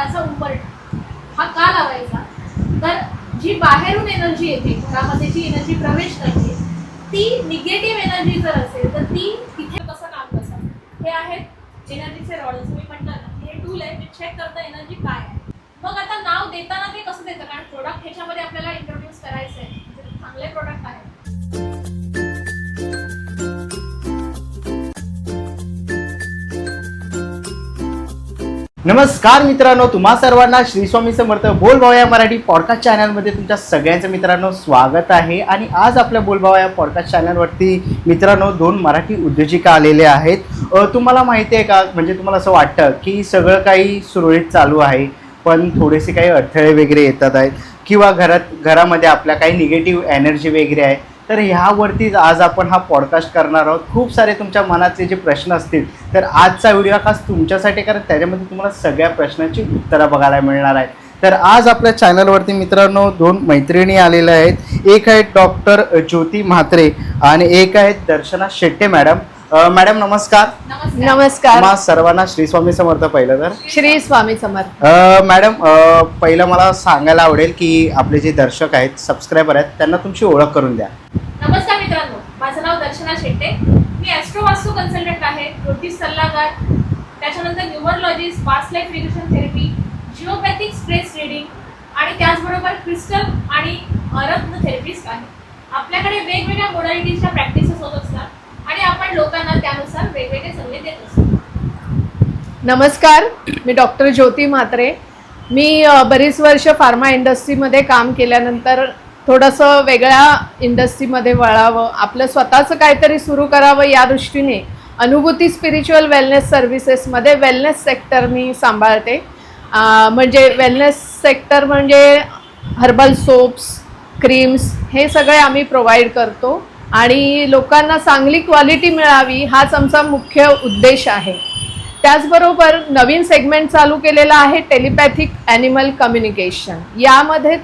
असा उंबरठा हा का लावायचा, तर जी बाहेरून एनर्जी येते, घरामध्ये जी एनर्जी प्रवेश करते ती निगेटिव्ह एनर्जी जर असेल तर ती तिथे कसं काम करतं. हे आहेत एनर्जीचे रॉड्स. मी म्हटलं ना हे टूल आहे, जे चेक करतं एनर्जी काय आहे. मग आता नाव देताना ते कसं देतं, कारण प्रोडक्ट ह्याच्यामध्ये आपल्याला इंट्रोड्यूस करायचं आहे, म्हणजे चांगले प्रोडक्ट आहे. नमस्कार मित्रांनो, तुम्हा सर्वांना श्री स्वामी समर्थ बोलभाव या मराठी पॉडकास्ट चॅनलमध्ये तुमच्या सगळ्यांचं मित्रांनो स्वागत आहे. आणि आज आपल्या बोलभाव या पॉडकास्ट चॅनलवरती मित्रांनो 2 मराठी उद्योजिका आलेले आहेत. तुम्हाला माहिती आहे का, म्हणजे तुम्हाला असं वाटतं की सगळं काही सुरळीत चालू आहे पण थोडेसे काही अडथळे वगैरे येतात आहेत किंवा घरामध्ये आपल्या काही निगेटिव्ह एनर्जी वगैरे आहे, तर ह्यावरतीच आज आपण हा पॉडकास्ट करणार आहोत. खूप सारे तुमच्या मनातले जे प्रश्न असतील तर आजचा व्हिडिओ खास तुमच्यासाठी, कारण त्याच्यामध्ये तुम्हाला सगळ्या प्रश्नांची उत्तरं बघायला मिळणार आहेत. तर आज आपल्या चॅनलवरती मित्रांनो 2 मैत्रिणी आलेल्या आहेत. एक आहेत डॉक्टर ज्योती म्हात्रे आणि एक आहेत दर्शना शेट्टे मॅडम. मॅडम नमस्कार. नमस्कार. तुम्हा सर्वांना श्री स्वामी समर्थ. पहिलं तर श्री स्वामी समर्थ. मॅडम, पहिलं मला सांगायला आवडेल की आपले जे दर्शक आहेत, सबस्क्रायबर आहेत, त्यांना तुमची ओळख करून द्या. नमस्कार मित्रांनो, माझं नाव दर्शना शेट्टे. मी ॲस्ट्रोवास्तू कन्सल्टंट आहे, ज्योतिष सल्लागार, त्याच्यानंतर numerologist, past life regression therapy, geopathic stress reading आणि त्याचबरोबर क्रिस्टल आणि रत्न थेरपिस्ट आहे. आपल्याकडे वेगवेगळ्या मोडॅलिटीजच्या प्रॅक्टिसेस होत असतात आणि आपण लोकांना त्यानुसार वेगवेगळे सल्ले देत असतो. नमस्कार, मी डॉक्टर ज्योती म्हात्रे. मी बरीच वर्ष फार्मा इंडस्ट्रीमध्ये काम केल्यानंतर थोडंसं वेगळ्या इंडस्ट्रीमध्ये वळावं, आपलं स्वतःचं काहीतरी सुरू करावं या दृष्टीने अनुभूती स्पिरिच्युअल वेलनेस सर्व्हिसेसमध्ये वेलनेस सेक्टर मी सांभाळते. म्हणजे वेलनेस सेक्टर म्हणजे हर्बल सोप्स, क्रीम्स हे सगळे आम्ही प्रोव्हाइड करतो आणि लोकांना चांगली क्वालिटी मिळावी हाच आमचा मुख्य उद्देश आहे. त्याचबरोबर नवीन सेगमेंट चालू केलेला आहे टेलिपॅथिक ॲनिमल कम्युनिकेशन. यामध्ये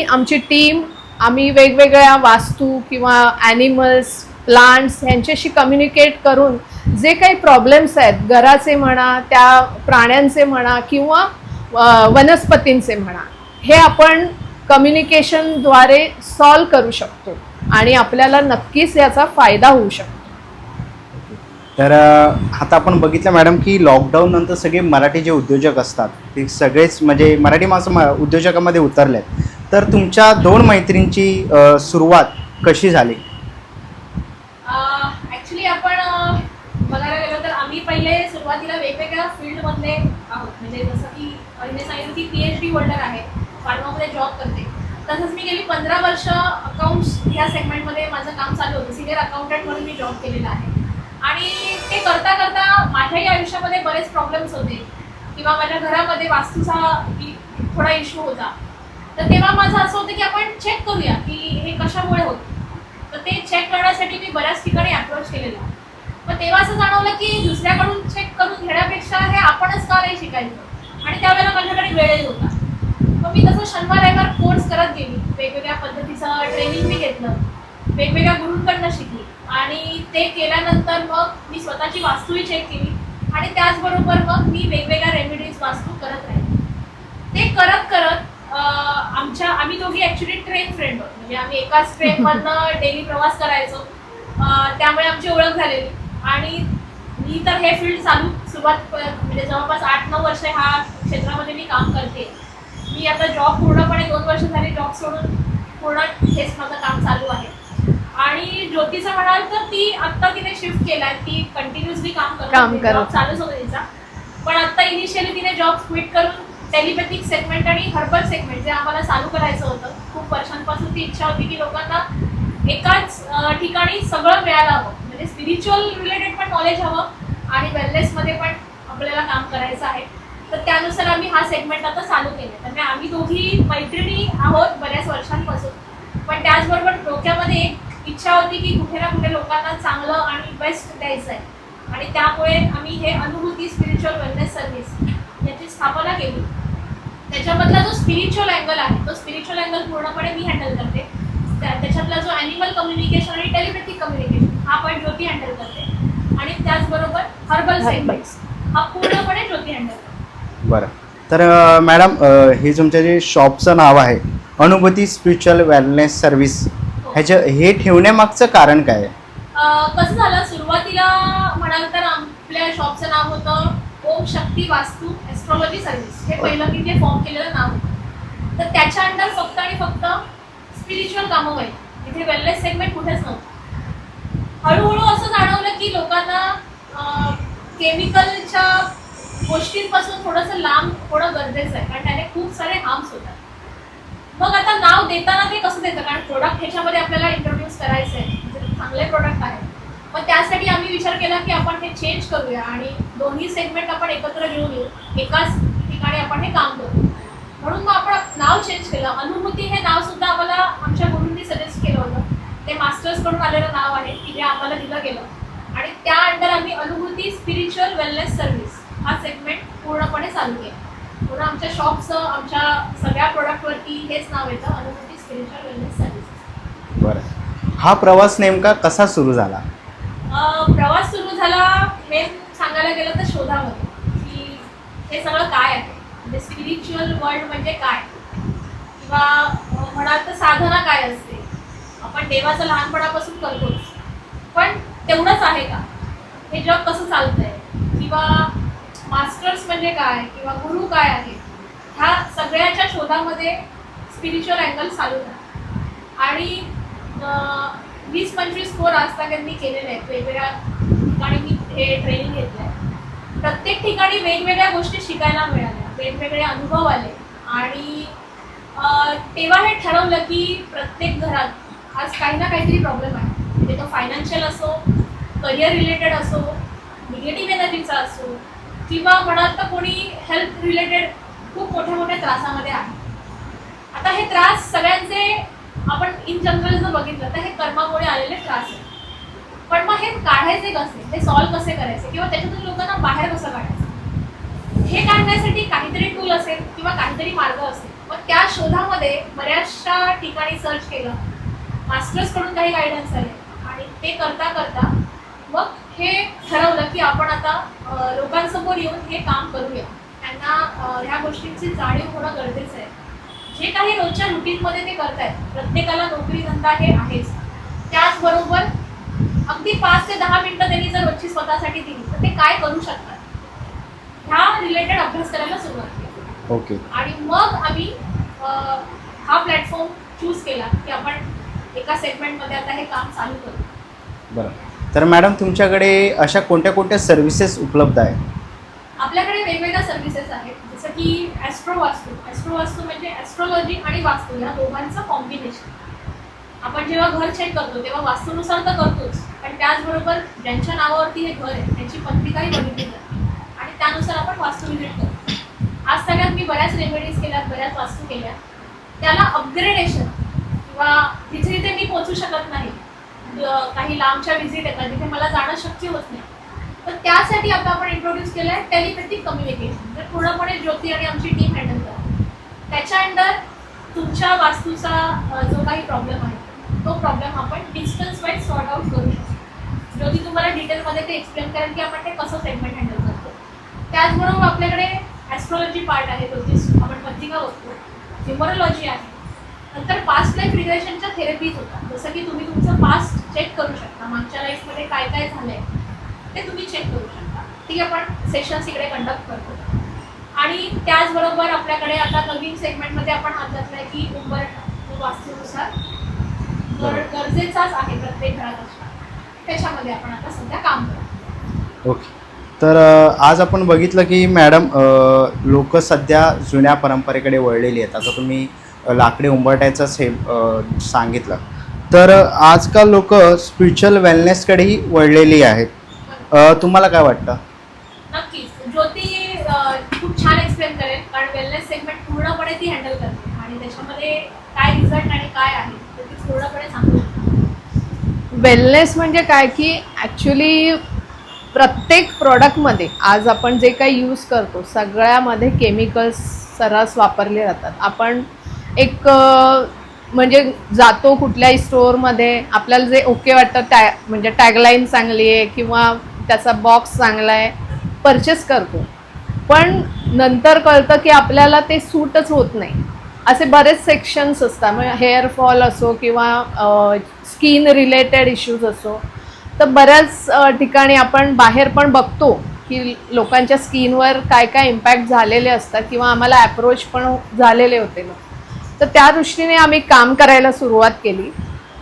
आमची टीम वेगवेगळ्या वास्तू किंवा ॲनिमल्स, प्लांट्स यांच्याशी कम्युनिकेट करून जे काही प्रॉब्लेम्स आहेत घराचे म्हणा, त्या प्राण्यांचे म्हणा किंवा वनस्पतींचे म्हणा, हे आपण कम्युनिकेशनद्वारे सॉल्व करू शकतो आणि आपल्याला नक्कीच याचा फायदा होऊ शकतो. तर आता आपण बघितलं मॅडम की लॉकडाऊन नंतर सगळे मराठी जे उद्योजक असतात ते सगळेच म्हणजे मराठी माणसं उद्योजकामध्ये उतरले आहेत. तर तुमच्या 2 मैत्रिणींची सुरुवात कशी झाली? ॲक्च्युली आपण बघायला गेलो तर आम्ही पहिले सुरुवातीला वेगवेगळ्या फील्डमधले आहोत. म्हणजे जसं की हिने सांगितलं की PhD होल्डर आहे, फार्मामध्ये जॉब करते. तसंच मी गेली 15 वर्ष अकाउंट्स ह्या सेगमेंटमध्ये माझं काम चालू होतं. सिनियर अकाउंटंट म्हणून मी जॉब केलेला आहे आणि ते करता करता माझ्याही आयुष्यामध्ये बरेच प्रॉब्लेम्स होते किंवा माझ्या घरामध्ये वास्तूचा थोडा इश्यू होता. तर तेव्हा माझं असं होतं की आपण चेक करूया की हे कशामुळे होतं. तर ते चेक करण्यासाठी मी बऱ्याच ठिकाणी अप्रोच केलेला. मग तेव्हा असं जाणवलं की दुसऱ्याकडून चेक करून घेण्यापेक्षा हे आपणच का नाही शिकायचं, आणि त्यावेळेला माझ्याकडे वेळही होता. मग मी तसं शनिवार रविवार कोर्स करत गेली, वेगवेगळ्या पद्धतीचं ट्रेनिंग मी घेतलं, वेगवेगळ्या गुरूंकडनं शिकली आणि ते केल्यानंतर मग मी स्वतःची वास्तूही चेक केली आणि त्याचबरोबर मग मी वेगवेगळ्या रेमेडीज वास्तू करत राहिले. ते करत करत आम्ही दोघी ॲक्च्युली ट्रेन फ्रेंड होतो. म्हणजे आम्ही एकाच ट्रेनमधनं डेली प्रवास करायचो, त्यामुळे आमची ओळख झालेली. आणि मी तर हे फील्ड सुरुवात म्हणजे जवळपास 8-9 वर्ष ह्या क्षेत्रामध्ये मी काम करते. मी आता जॉब पूर्णपणे 2 वर्ष झाली जॉब सोडून पूर्ण हेच माझं काम चालू आहे. आणि ज्योतीचं म्हणाल तर ती आत्ता तिने शिफ्ट केला आहे, ती कंटिन्युअसली काम करत जॉब चालूच होतं तिचा. पण आत्ता इनिशियली तिने जॉब क्विट करून टेलिपॅथिक सेगमेंट आणि हर्बल सेगमेंट जे आम्हाला चालू करायचं होतं, खूप वर्षांपासून ती इच्छा होती की लोकांना एकाच ठिकाणी सगळं मिळायला हवं, म्हणजे स्पिरिच्युअल रिलेटेड पण नॉलेज हवं आणि वेलनेसमध्ये पण आपल्याला काम करायचं आहे. तर त्यानुसार आम्ही हा सेगमेंट आता चालू केला. त्यामुळे आम्ही दोघी मैत्रिणी आहोत बऱ्याच वर्षांपासून, पण त्याचबरोबर डोक्यामध्ये एक इच्छा होती की कुठे ना कुठे लोकांना चांगलं आणि बेस्ट द्यायचं आहे आणि त्यामुळे आम्ही हे अनुभूती स्पिरिच्युअल वेलनेस सर्व्हिस याची स्थापना केली. त्याच्यामधला जो स्पिरिच्युअल अँगल आहे तो स्पिरिच्युअल अँगल पूर्णपणे मी हँडल करते. त्याच्यातला जो ॲनिमल कम्युनिकेशन आणि टेलिपॅथिक कम्युनिकेशन हा पण ज्योती हँडल करते आणि त्याचबरोबर हर्बल सेगमेंट्स हा पूर्णपणे ज्योती हँडल करते. बरं. तर मॅडम हे तुमचं जे शॉपचं नाव आहे अनुभूती स्पिरिच्युअल वेलनेस सर्व्हिस, हे ठेवण्यामागचं कारण काय आहे? कसं झालं, सुरुवातीला म्हणाल तर आपल्या शॉपचं नाव होतं ओम शक्ती वास्तू एस्ट्रॉलॉजी सर्व्हिस. हे पहिलं मी जे फॉर्म केलेलं नाव होतं. तर त्याच्या अंडर फक्त आणि फक्त स्पिरिच्युअल कामं व्हायची, तिथे वेलनेस सेगमेंट कुठेच नव्हतं. हळूहळू असं जाणवलं की लोकांना केमिकलच्या गोष्टींपासून थोडंसं लांब होणं गरजेचं आहे, कारण त्याने खूप सारे हार्म्स होतात. मग आता नाव देताना ते कसं देतं, कारण प्रोडक्ट ह्याच्यामध्ये आपल्याला इंट्रोड्यूस करायचं आहे, म्हणजे चांगले प्रोडक्ट आहे. मग त्यासाठी आम्ही विचार केला की आपण हे चेंज करूया आणि दोन्ही सेगमेंट आपण एकत्र घेऊन येऊ, एकाच ठिकाणी आपण हे काम करू. म्हणून मग आपण नाव चेंज केलं. अनुभूती हे नाव सुद्धा आम्हाला आमच्या गुरूंनी सजेस्ट केलं होतं. ते मास्टर्सकडून आलेलं नाव आहे की जे आम्हाला दिलं गेलं, आणि त्या अंडर आम्ही अनुभूती स्पिरिच्युअल वेलनेस सर्व्हिस हा सेगमेंट पूर्णपणे चालू केला. पूर्ण आमच्या शॉपचं, आमच्या सगळ्या प्रोडक्टवरती हेच नाव येतं, अनुभूती स्पिरिच्युअल वेलनेस सर्व्हिस. बरं. हा प्रवास नेमका कसा सुरू झाला? प्रवास सुरू झाला मेन सांगायला गेलं तर शोधामध्ये, की हे सगळं काय आहे, म्हणजे स्पिरिच्युअल वर्ल्ड म्हणजे काय, किंवा म्हणाल तर साधना काय असते. आपण देवाचं लहानपणापासून करतोच, पण तेवढंच आहे का, हे जग कसं चालतंय, किंवा मास्टर्स म्हणजे काय, किंवा गुरु काय आहे, ह्या सगळ्याच्या शोधामध्ये स्पिरिच्युअल अँगल चालू आहे. आणि 20-25 कोर्स आजतागांनी केलेले आहेत. वेगवेगळ्या ठिकाणी मी हे ट्रेनिंग घेतलं आहे. प्रत्येक ठिकाणी वेगवेगळ्या गोष्टी शिकायला मिळाल्या, वेगवेगळे अनुभव आले. आणि तेव्हा हे ठरवलं की प्रत्येक घरात आज काही ना काहीतरी प्रॉब्लेम आहे, म्हणजे तो फायनान्शियल असो, करिअर रिलेटेड असो, निगेटिव्ह एनर्जीचा असो, किंवा म्हणाल तर कोणी हेल्थ रिलेटेड खूप मोठ्या मोठ्या त्रासामध्ये आहे. आता हे त्रास सगळ्यांचे आपण इन जनरल जर बघितलं तर हे कर्मामुळे आलेले त्रास आहेत. पण मग हे काढायचे कसे, हे सॉल्व्ह कसे करायचे, किंवा त्याच्यातून लोकांना बाहेर कसं काढायचं, हे काढण्यासाठी काहीतरी टूल असेल किंवा काहीतरी मार्ग असेल. मग त्या शोधामध्ये बऱ्याचशा ठिकाणी सर्च केलं, मास्टर्सकडून काही गायडन्स आले, आणि ते करता करता मग हे ठरवलं की आपण आता लोकांसमोर येऊन हे काम करूया. त्यांना ह्या गोष्टींची जाणीव होणं गरजेचं आहे. जे काही रोजच्या रुटीनमध्ये ते करतायत, प्रत्येकाला नोकरी धंदा हे आहेच, त्याचबरोबर अगदी 5 ते 10 मिनिटं त्यांनी जर रोजची स्वतःसाठी दिली तर ते काय करू शकतात, ह्या रिलेटेड अभ्यास करायला सुरुवात केली. ओके. आणि मग आम्ही हा प्लॅटफॉर्म चूज केला की आपण एका सेगमेंटमध्ये आता हे काम चालू करू. बरं. तर मॅडम तुमच्याकडे अशा कोणत्या कोणत्या सर्व्हिसेस उपलब्ध आहेत? आपल्याकडे वेगवेगळ्या सर्व्हिसेस आहेत, जसं की ॲस्ट्रोवास्तू. ॲस्ट्रोवास्तू म्हणजे ॲस्ट्रॉलॉजी आणि वास्तू या दोघांचं कॉम्बिनेशन. आपण जेव्हा घर चेक करतो तेव्हा वास्तूनुसार तर करतोच, पण त्याचबरोबर ज्यांच्या नावावरती हे घर आहे त्यांची पत्रिकाही बघितली जाते, आणि त्यानुसार आपण वास्तू विजिट करतो. आज सगळ्यात मी बऱ्याच रेमेडीज केल्यात, बऱ्याच वास्तू केल्या. त्याला अपग्रेडेशन, किंवा तिथे तिथे मी पोचू शकत नाही, काही लांबच्या व्हिजिट येतात जिथे मला जाणं शक्य होत नाही, तर त्यासाठी आता आपण इंट्रोड्यूस केलं आहे टेलिपॅथिक कम्युनिकेशन. तर पूर्णपणे ज्योती आणि आमची टीम हँडल करते. त्याच्या अंडर तुमच्या वास्तूचा जो काही प्रॉब्लेम आहे तो प्रॉब्लेम आपण डिस्टन्स वाईज सॉर्ट आउट करू शकतो. ज्योती तुम्हाला डिटेलमध्ये ते एक्सप्लेन करेल की आपण ते कसं सेगमेंट हँडल करतो. त्याचबरोबर आपल्याकडे ॲस्ट्रॉलॉजी पार्ट आहे, ज्योतिष आपण पत्रिका बघतो, न्यूमरोलॉजी आहे, नंतर पास्ट लाईफ रिग्रेशनच्या थेरपीज होतात. जसं की तुम्ही तुमचं पास्ट चेक करू शकता, मागच्या लाईफमध्ये काय काय झालं आहे ते तुम्ही चेक करू शकता. ती आपण सेशन्स इकडे कंडक्ट करतो. आणि त्याचबरोबर आपल्याकडे आता नवीन सेगमेंटमध्ये आपण हात घातला आहे की उंबरठा वास्तूनुसार गरजेचाच आहे प्रत्येक घरात असणं, त्याच्यामध्ये आपण आता सध्या काम करतो. ओके. तर आज आपण बघितलं की मॅडम लोक सध्या जुन्या परंपरेकडे वळलेली आहेत. आता तुम्ही लाकडी उंबरठ्याचंच हे सांगितलं, तर आजकाल लोक स्पिरिच्युअल वेलनेसकडेही वळलेली आहेत. तुम्हाला काय वाटतं? नक्कीच ज्योती खूप छान एक्सप्लेन करेल, कारण वेलनेस सेगमेंट पूर्णपणे ती हँडल करते आणि त्याच्यामध्ये काय रिझल्ट आणि काय आहे ते ती पूर्णपणे सांगू शकते. वेलनेस म्हणजे काय की ॲक्च्युली प्रत्येक प्रॉडक्टमध्ये आज आपण जे काही यूज करतो सगळ्यामध्ये केमिकल्स सर्रास वापरले जातात. आपण एक म्हणजे जातो कुठल्याही स्टोअरमध्ये, आपल्याला जे ओके वाटतं म्हणजे टॅगलाईन चांगली आहे किंवा त्याचा बॉक्स चांगला आहे, परचेस करतो. पण नंतर कळतं की आपल्याला ते सूटच होत नाही. असे बरेच सेक्शन्स असतात, म्हणजे हेअर फॉल असो किंवा स्किन रिलेटेड इश्यूज असो. तर बऱ्याच ठिकाणी आपण बाहेर पण बघतो की लोकांच्या स्किनवर काय काय इम्पॅक्ट झालेले असतात किंवा आम्हाला अप्रोच पण झालेले होते लोक. तर त्या दृष्टीने आम्ही काम करायला सुरुवात केली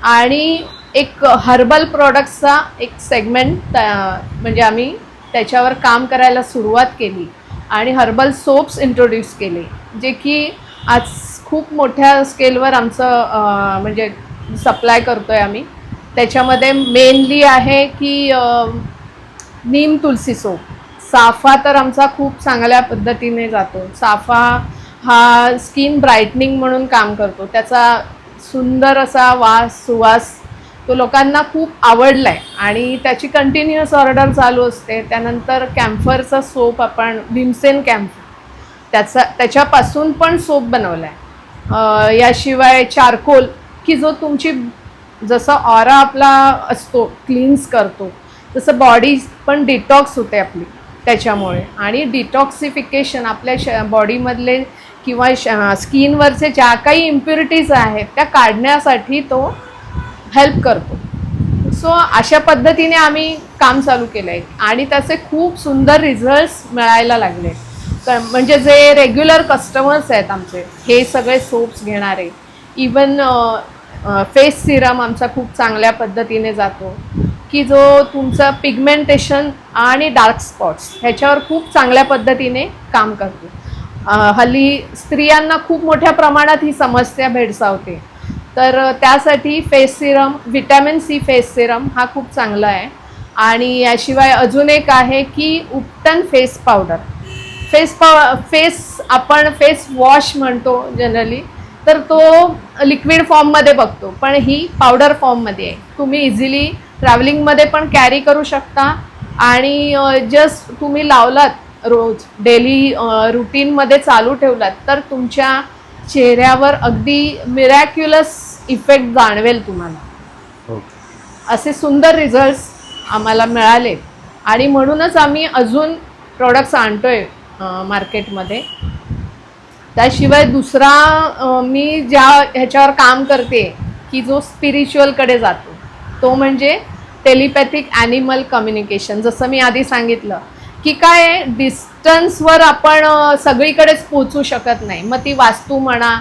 आणि एक हर्बल प्रोडक्ट्सचा एक सेगमेंट म्हणजे आम्ही त्याच्यावर काम करायला सुरुवात केली आणि हर्बल सोप्स इंट्रोड्यूस केले, जे की आज खूप मोठ्या स्केलवर आमचं म्हणजे सप्लाय करतो आहे आम्ही. त्याच्यामध्ये मेनली आहे की नीम तुलसी सोप. साफा तर आमचा खूप चांगल्या पद्धतीने जातो. साफा हा स्किन ब्राईटनिंग म्हणून काम करतो. त्याचा सुंदर असा सुवास तो लोकांना खूप आवडला आहे आणि त्याची कंटिन्युअस ऑर्डर चालू असते. त्यानंतर कॅम्फरचा सोप, आपण भीमसेन कॅम्फर त्याच्यापासून पण सोप बनवला आहे. याशिवाय चारकोल, की जो तुमची जसं ऑरा आपला असतो क्लीन्स करतो तसं बॉडी पण डिटॉक्स होते आपली त्याच्यामुळे. आणि डिटॉक्सिफिकेशन आपल्या बॉडीमधले किंवा स्किनवरचे ज्या काही इम्प्युरिटीज आहेत त्या काढण्यासाठी तो हेल्प करतो. सो अशा पद्धतीने आम्ही काम चालू केलं आहे आणि त्याचे खूप सुंदर रिझल्ट्स मिळायला लागले. म्हणजे जे रेग्युलर कस्टमर्स आहेत आमचे, हे सगळे सोप्स घेणारे, इवन फेस सिरम आमचा खूप चांगल्या पद्धतीने जातो, की जो तुमचं पिगमेंटेशन आणि डार्क स्पॉट्स ह्याच्यावर खूप चांगल्या पद्धतीने काम करतो. हल्ली स्त्रियांना खूप मोठ्या प्रमाणात ही समस्या भेडसावते. तर त्यासाठी face serum, vitamin C face serum हा खूप चांगला आहे. आणि याशिवाय अजून एक आहे की उपटन फेस पावडर. आपण फेस वॉश म्हणतो जनरली, तर तो लिक्विड फॉर्ममध्ये बघतो, पण ही पावडर फॉर्ममध्ये आहे. तुम्ही इझिली ट्रॅव्हलिंगमध्ये पण कॅरी करू शकता आणि जस्ट तुम्ही लावलात रोज डेली रुटीनमध्ये चालू ठेवलात तर तुमच्या चेहऱ्यावर अगदी मिरॅक्युलस इफेक्ट जाणवेल तुम्हाला. असे सुंदर रिझल्ट्स आम्हाला मिळाले आणि म्हणूनच आम्ही अजून प्रोडक्ट्स आणतोय मार्केटमध्ये. त्याशिवाय दुसरा मी ज्या ह्याच्यावर काम करते की जो स्पिरिच्युअलकडे जातो, तो म्हणजे टेलिपॅथिक ॲनिमल कम्युनिकेशन. जसं मी आधी सांगितलं की काय डिस्टन्सवर आपण सगळीकडेच पोचू शकत नाही. मग ती वास्तू म्हणा,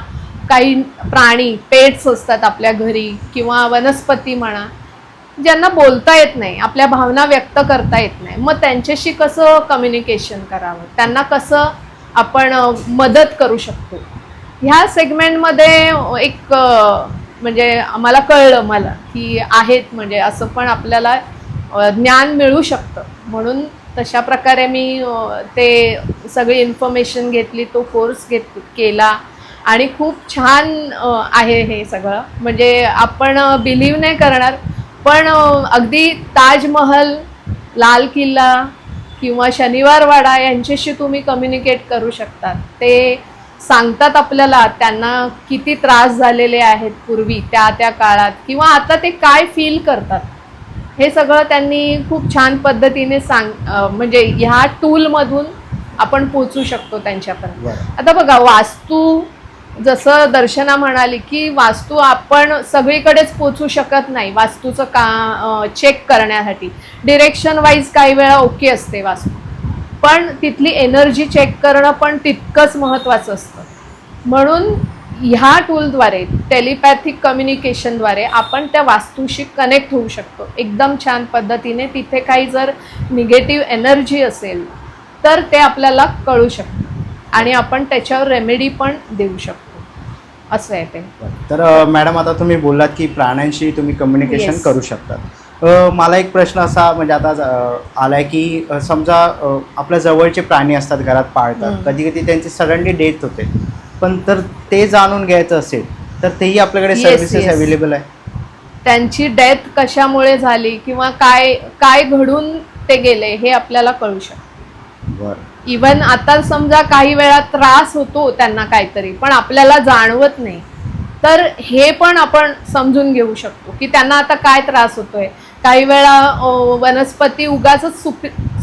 काही प्राणी पेट्स असतात आपल्या घरी किंवा वनस्पती म्हणा, ज्यांना बोलता येत नाही, आपल्या भावना व्यक्त करता येत नाही, मग त्यांच्याशी कसं कम्युनिकेशन करावं, त्यांना कसं आपण मदत करू शकतो. ह्या सेगमेंटमध्ये एक म्हणजे आम्हाला कळलं की आहेत, म्हणजे असं पण आपल्याला ज्ञान मिळू शकतं. म्हणून तशा प्रकारे मी ते सगळी इन्फॉर्मेशन घेतली, तो कोर्स केला आणि खूप छान आहे हे सगळं. म्हणजे आपण बिलीव्ह नाही करणार, पण अगदी ताजमहल, लाल किल्ला किंवा शनिवारवाडा यांच्याशी तुम्ही कम्युनिकेट करू शकता. ते सांगतात आपल्याला त्यांना किती त्रास झालेले आहेत पूर्वी त्या काळात, किंवा आता ते काय फील करतात, हे सगळं त्यांनी खूप छान पद्धतीने म्हणजे ह्या टूलमधून आपण पोचू शकतो त्यांच्यापर्यंत. आता बघा, वास्तू जसं दर्शना म्हणाली की वास्तू आपण सगळीकडेच पोचू शकत नाही. वास्तूचं चेक करण्यासाठी डिरेक्शन वाईज काही वेळा ओके असते वास्तू, पण तिथली एनर्जी चेक करणं पण तितकंच महत्त्वाचं असतं. म्हणून ह्या टूलद्वारे, टेलिपॅथिक कम्युनिकेशनद्वारे आपण त्या वास्तूशी कनेक्ट होऊ शकतो एकदम छान पद्धतीने. तिथे काही जर निगेटिव्ह एनर्जी असेल तर ते आपल्याला कळू शकतं आणि आपण त्याच्यावर रेमेडी पण देऊ शकतो. असं आहे ते. तर मॅडम, आता तुम्ही बोललात की प्राण्यांशी तुम्ही कम्युनिकेशन करू शकता. मला एक प्रश्न असा म्हणजे आता आलाय की समजा आपल्या जवळचे प्राणी असतात, घरात पाळतात, कधी कधी त्यांची सडनली डेथ होते, पण तर ते जाणून घ्यायचं असेल तर तेही आपल्याकडे सर्व्हिसेस अवेलेबल आहे. त्यांची डेथ कशामुळे झाली किंवा काय घडून ते गेले हे आपल्याला कळू शकतं. बरं. इवन आता समजा काही वेळा त्रास होतो त्यांना काहीतरी, पण आपल्याला जाणवत नाही, तर हे पण आपण समजून घेऊ शकतो की त्यांना आता काय त्रास होतोय. काही वेळा वनस्पती उगाचच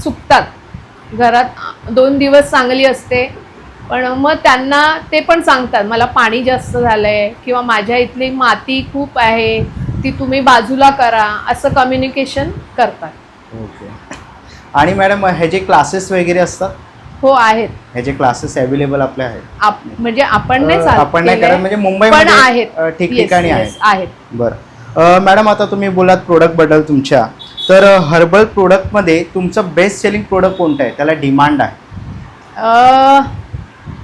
सुकतात घरात 2 दिवस चांगली असते, पण मग त्यांना ते पण सांगतात मला पाणी जास्त झालंय किंवा माझ्या इथली माती खूप आहे, ती तुम्ही बाजूला करा, असं कम्युनिकेशन करतात. ओके. आणि मॅडम ह्याचे क्लासेस वगैरे असतात? हो आहेत. ह्याचे क्लासेस अवेलेबल आपले आहेत? म्हणजे आपण नाही चालू आपण नाही केलंय, करत, म्हणजे पण मुंबईमध्ये आहेत. ठिकठिकाणी Yes, yes, आहेत. बरं. मॅडम आता तुम्ही बोलात प्रोडक्टबद्दल तुमच्या, तर हर्बल प्रोडक्टमध्ये तुमचं बेस्ट सेलिंग प्रोडक्ट कोणतं आहे, त्याला डिमांड आहे?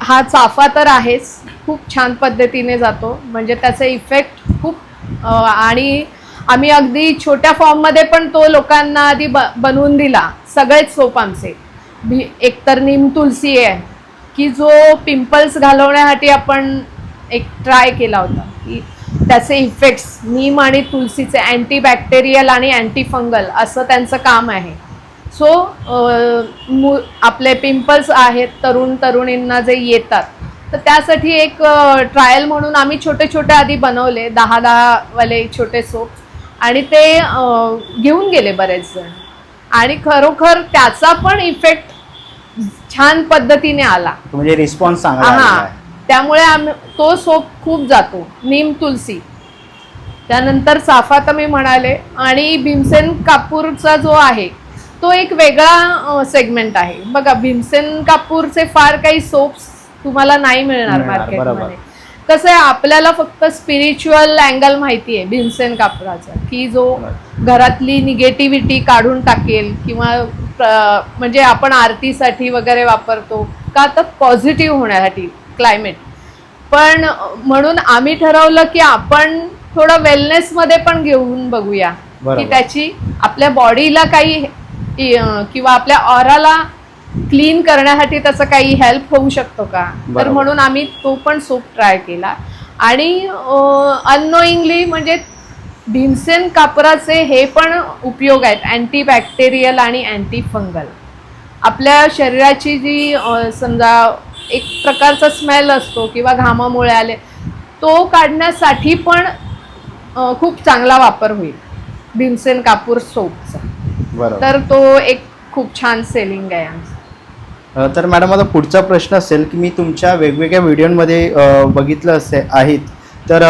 हा चाफा तर आहेच, खूप छान पद्धतीने जातो, म्हणजे त्याचा इफेक्ट खूप आणि आम्ही अगदी छोट्या फॉर्ममध्ये पण तो लोकांना आधी बनवून दिला. सगळेच सोप आमचे एकतर नीम तुलसी आहे की जो पिंपल्स घालवण्यासाठी आपण एक ट्राय केला होता की त्याचे इफेक्ट्स नीम आणि तुलसीचे अँटीबॅक्टेरियल आणि अँटीफंगल असं त्यांचं काम आहे. सो आपले पिंपल्स आहेत तरुणींना जे येतात, तर त्यासाठी एक ट्रायल म्हणून आम्ही छोटे छोटे आधी बनवले 10-10 वाले छोटे सोप्स, आणि ते घेऊन गेले बरेच जण, आणि खरोखर त्याचा पण इफेक्ट छान पद्धतीने आला, म्हणजे रिस्पॉन्स चांगला आलेला हा. आहे. त्यामुळे तो सोप खूप जातो, नीम तुलसी. त्यानंतर चाफा तर मी म्हणाले, आणि भीमसेन कापूरचा जो आहे तो एक वेगळा सेगमेंट आहे. बघा, भीमसेन कापूरचे फार काही सोप्स तुम्हाला नाही मिळणार मार्केटमध्ये. कसं आहे, आपल्याला फक्त स्पिरिच्युअल अँगल माहिती आहे भीमसेन कापूराचा, की जो घरातली निगेटिव्हिटी काढून टाकेल, किंवा म्हणजे आपण आरतीसाठी वगैरे वापरतो का, तर पॉझिटिव्ह होण्यासाठी क्लायमेट. पण म्हणून आम्ही ठरवलं की आपण थोडं वेलनेसमध्ये पण घेऊन बघूया की त्याची आपल्या बॉडीला काही किंवा आपल्या ऑराला क्लीन करण्यासाठी त्याचा काही हेल्प होऊ शकतो का. तर म्हणून आम्ही तो पण सोप ट्राय केला. आणि अननोईंगली म्हणजे भीमसेन कापराचे हे पण उपयोग आहेत, अँटीबॅक्टेरियल आणि अँटीफंगल. आपल्या शरीराची जी समजा एक प्रकारचा स्मेल असतो किंवा घामामुळे आले, तो काढण्यासाठी पण खूप चांगला वापर होईल भीमसेन कापूर सोपचा. तर तो एक खूप छान सेलिंग आहे आमचं. तर मॅडम आता पुढचा प्रश्न असेल की मी तुमच्या वेगवेगळ्या व्हिडिओमध्ये बघितलं आहेत, तर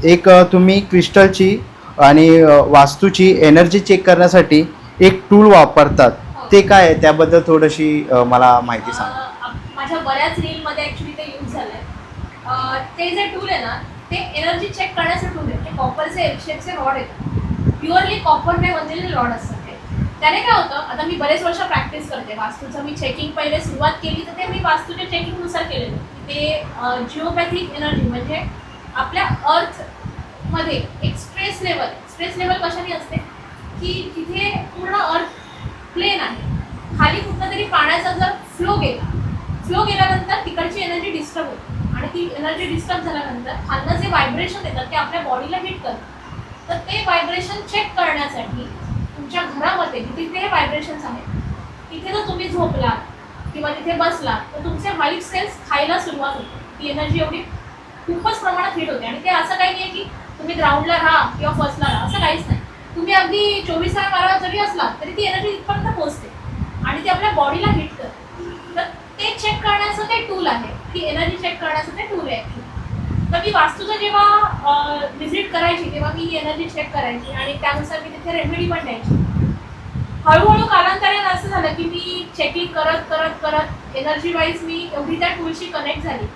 एक तुम्ही क्रिस्टलची आणि वास्तूची एनर्जी चेक करण्यासाठी एक टूल वापरतात, ते काय आहे, त्याबद्दल थोडीशी मला माहिती सांगा. माझ्या बऱ्याच रीलमध्ये ॲक्च्युली ते यूज झालंय. ते जे टूल आहे ना, ते एनर्जी चेक करण्याचं टूल आहे. ते कॉपरचे एल-शेपचे रॉड आहेत, प्युअरली कॉपरने बनलेले रॉड असतात. त्याने काय होतं, आता मी बरेच वर्ष प्रॅक्टिस करते वास्तूचं. मी चेकिंग पहिले सुरुवात केली तर ते मी वास्तूच्या चेकिंगनुसार केलेलं. ते जिओपॅथिक एनर्जी म्हणजे आपल्या अर्थमध्ये एक स्ट्रेस लेवल कशाने असते की तिथे पूर्ण अर्थ प्लेन आहे, खाली कुठला तरी पाण्याचा जर फ्लो गेल्यानंतर तिकडची एनर्जी डिस्टर्ब होते, आणि ती एनर्जी डिस्टर्ब झाल्यानंतर खालनं जे व्हायब्रेशन येतात ते आपल्या बॉडीला हिट करतात. तर ते व्हायब्रेशन चेक करण्यासाठी तुमच्या घरामध्ये जिथे हे व्हायब्रेशन्स आहेत, तिथे जर तुम्ही झोपलात किंवा तिथे बसलात तर तुमचे व्हाईट सेल्स खायला सुरुवात होते. ती एनर्जी एवढी खूपच प्रमाणात हिट होते. आणि ते असं काही नाही की तुम्ही ग्राउंडला राहा किंवा फर्स्टला राहा, असं काहीच नाही. तुम्ही अगदी 24/12 जरी असलात तरी ती एनर्जी इथपर्यंत पोहोचते आणि ती आपल्या बॉडीला हिट करते. तर ते चेक करण्याचं ते टूल आहे, ती एनर्जी चेक करण्याचं ते टूल आहे. तर मी वास्तूचं जेव्हा व्हिजिट करायची तेव्हा मी ही एनर्जी चेक करायची, आणि त्यानुसार मी तिथे रेमेडी पण द्यायची. हळूहळू कालांतराने असं झालं की मी चेकिंग करत एनर्जी वाईज मी एवढी त्या टूलशी कनेक्ट झाली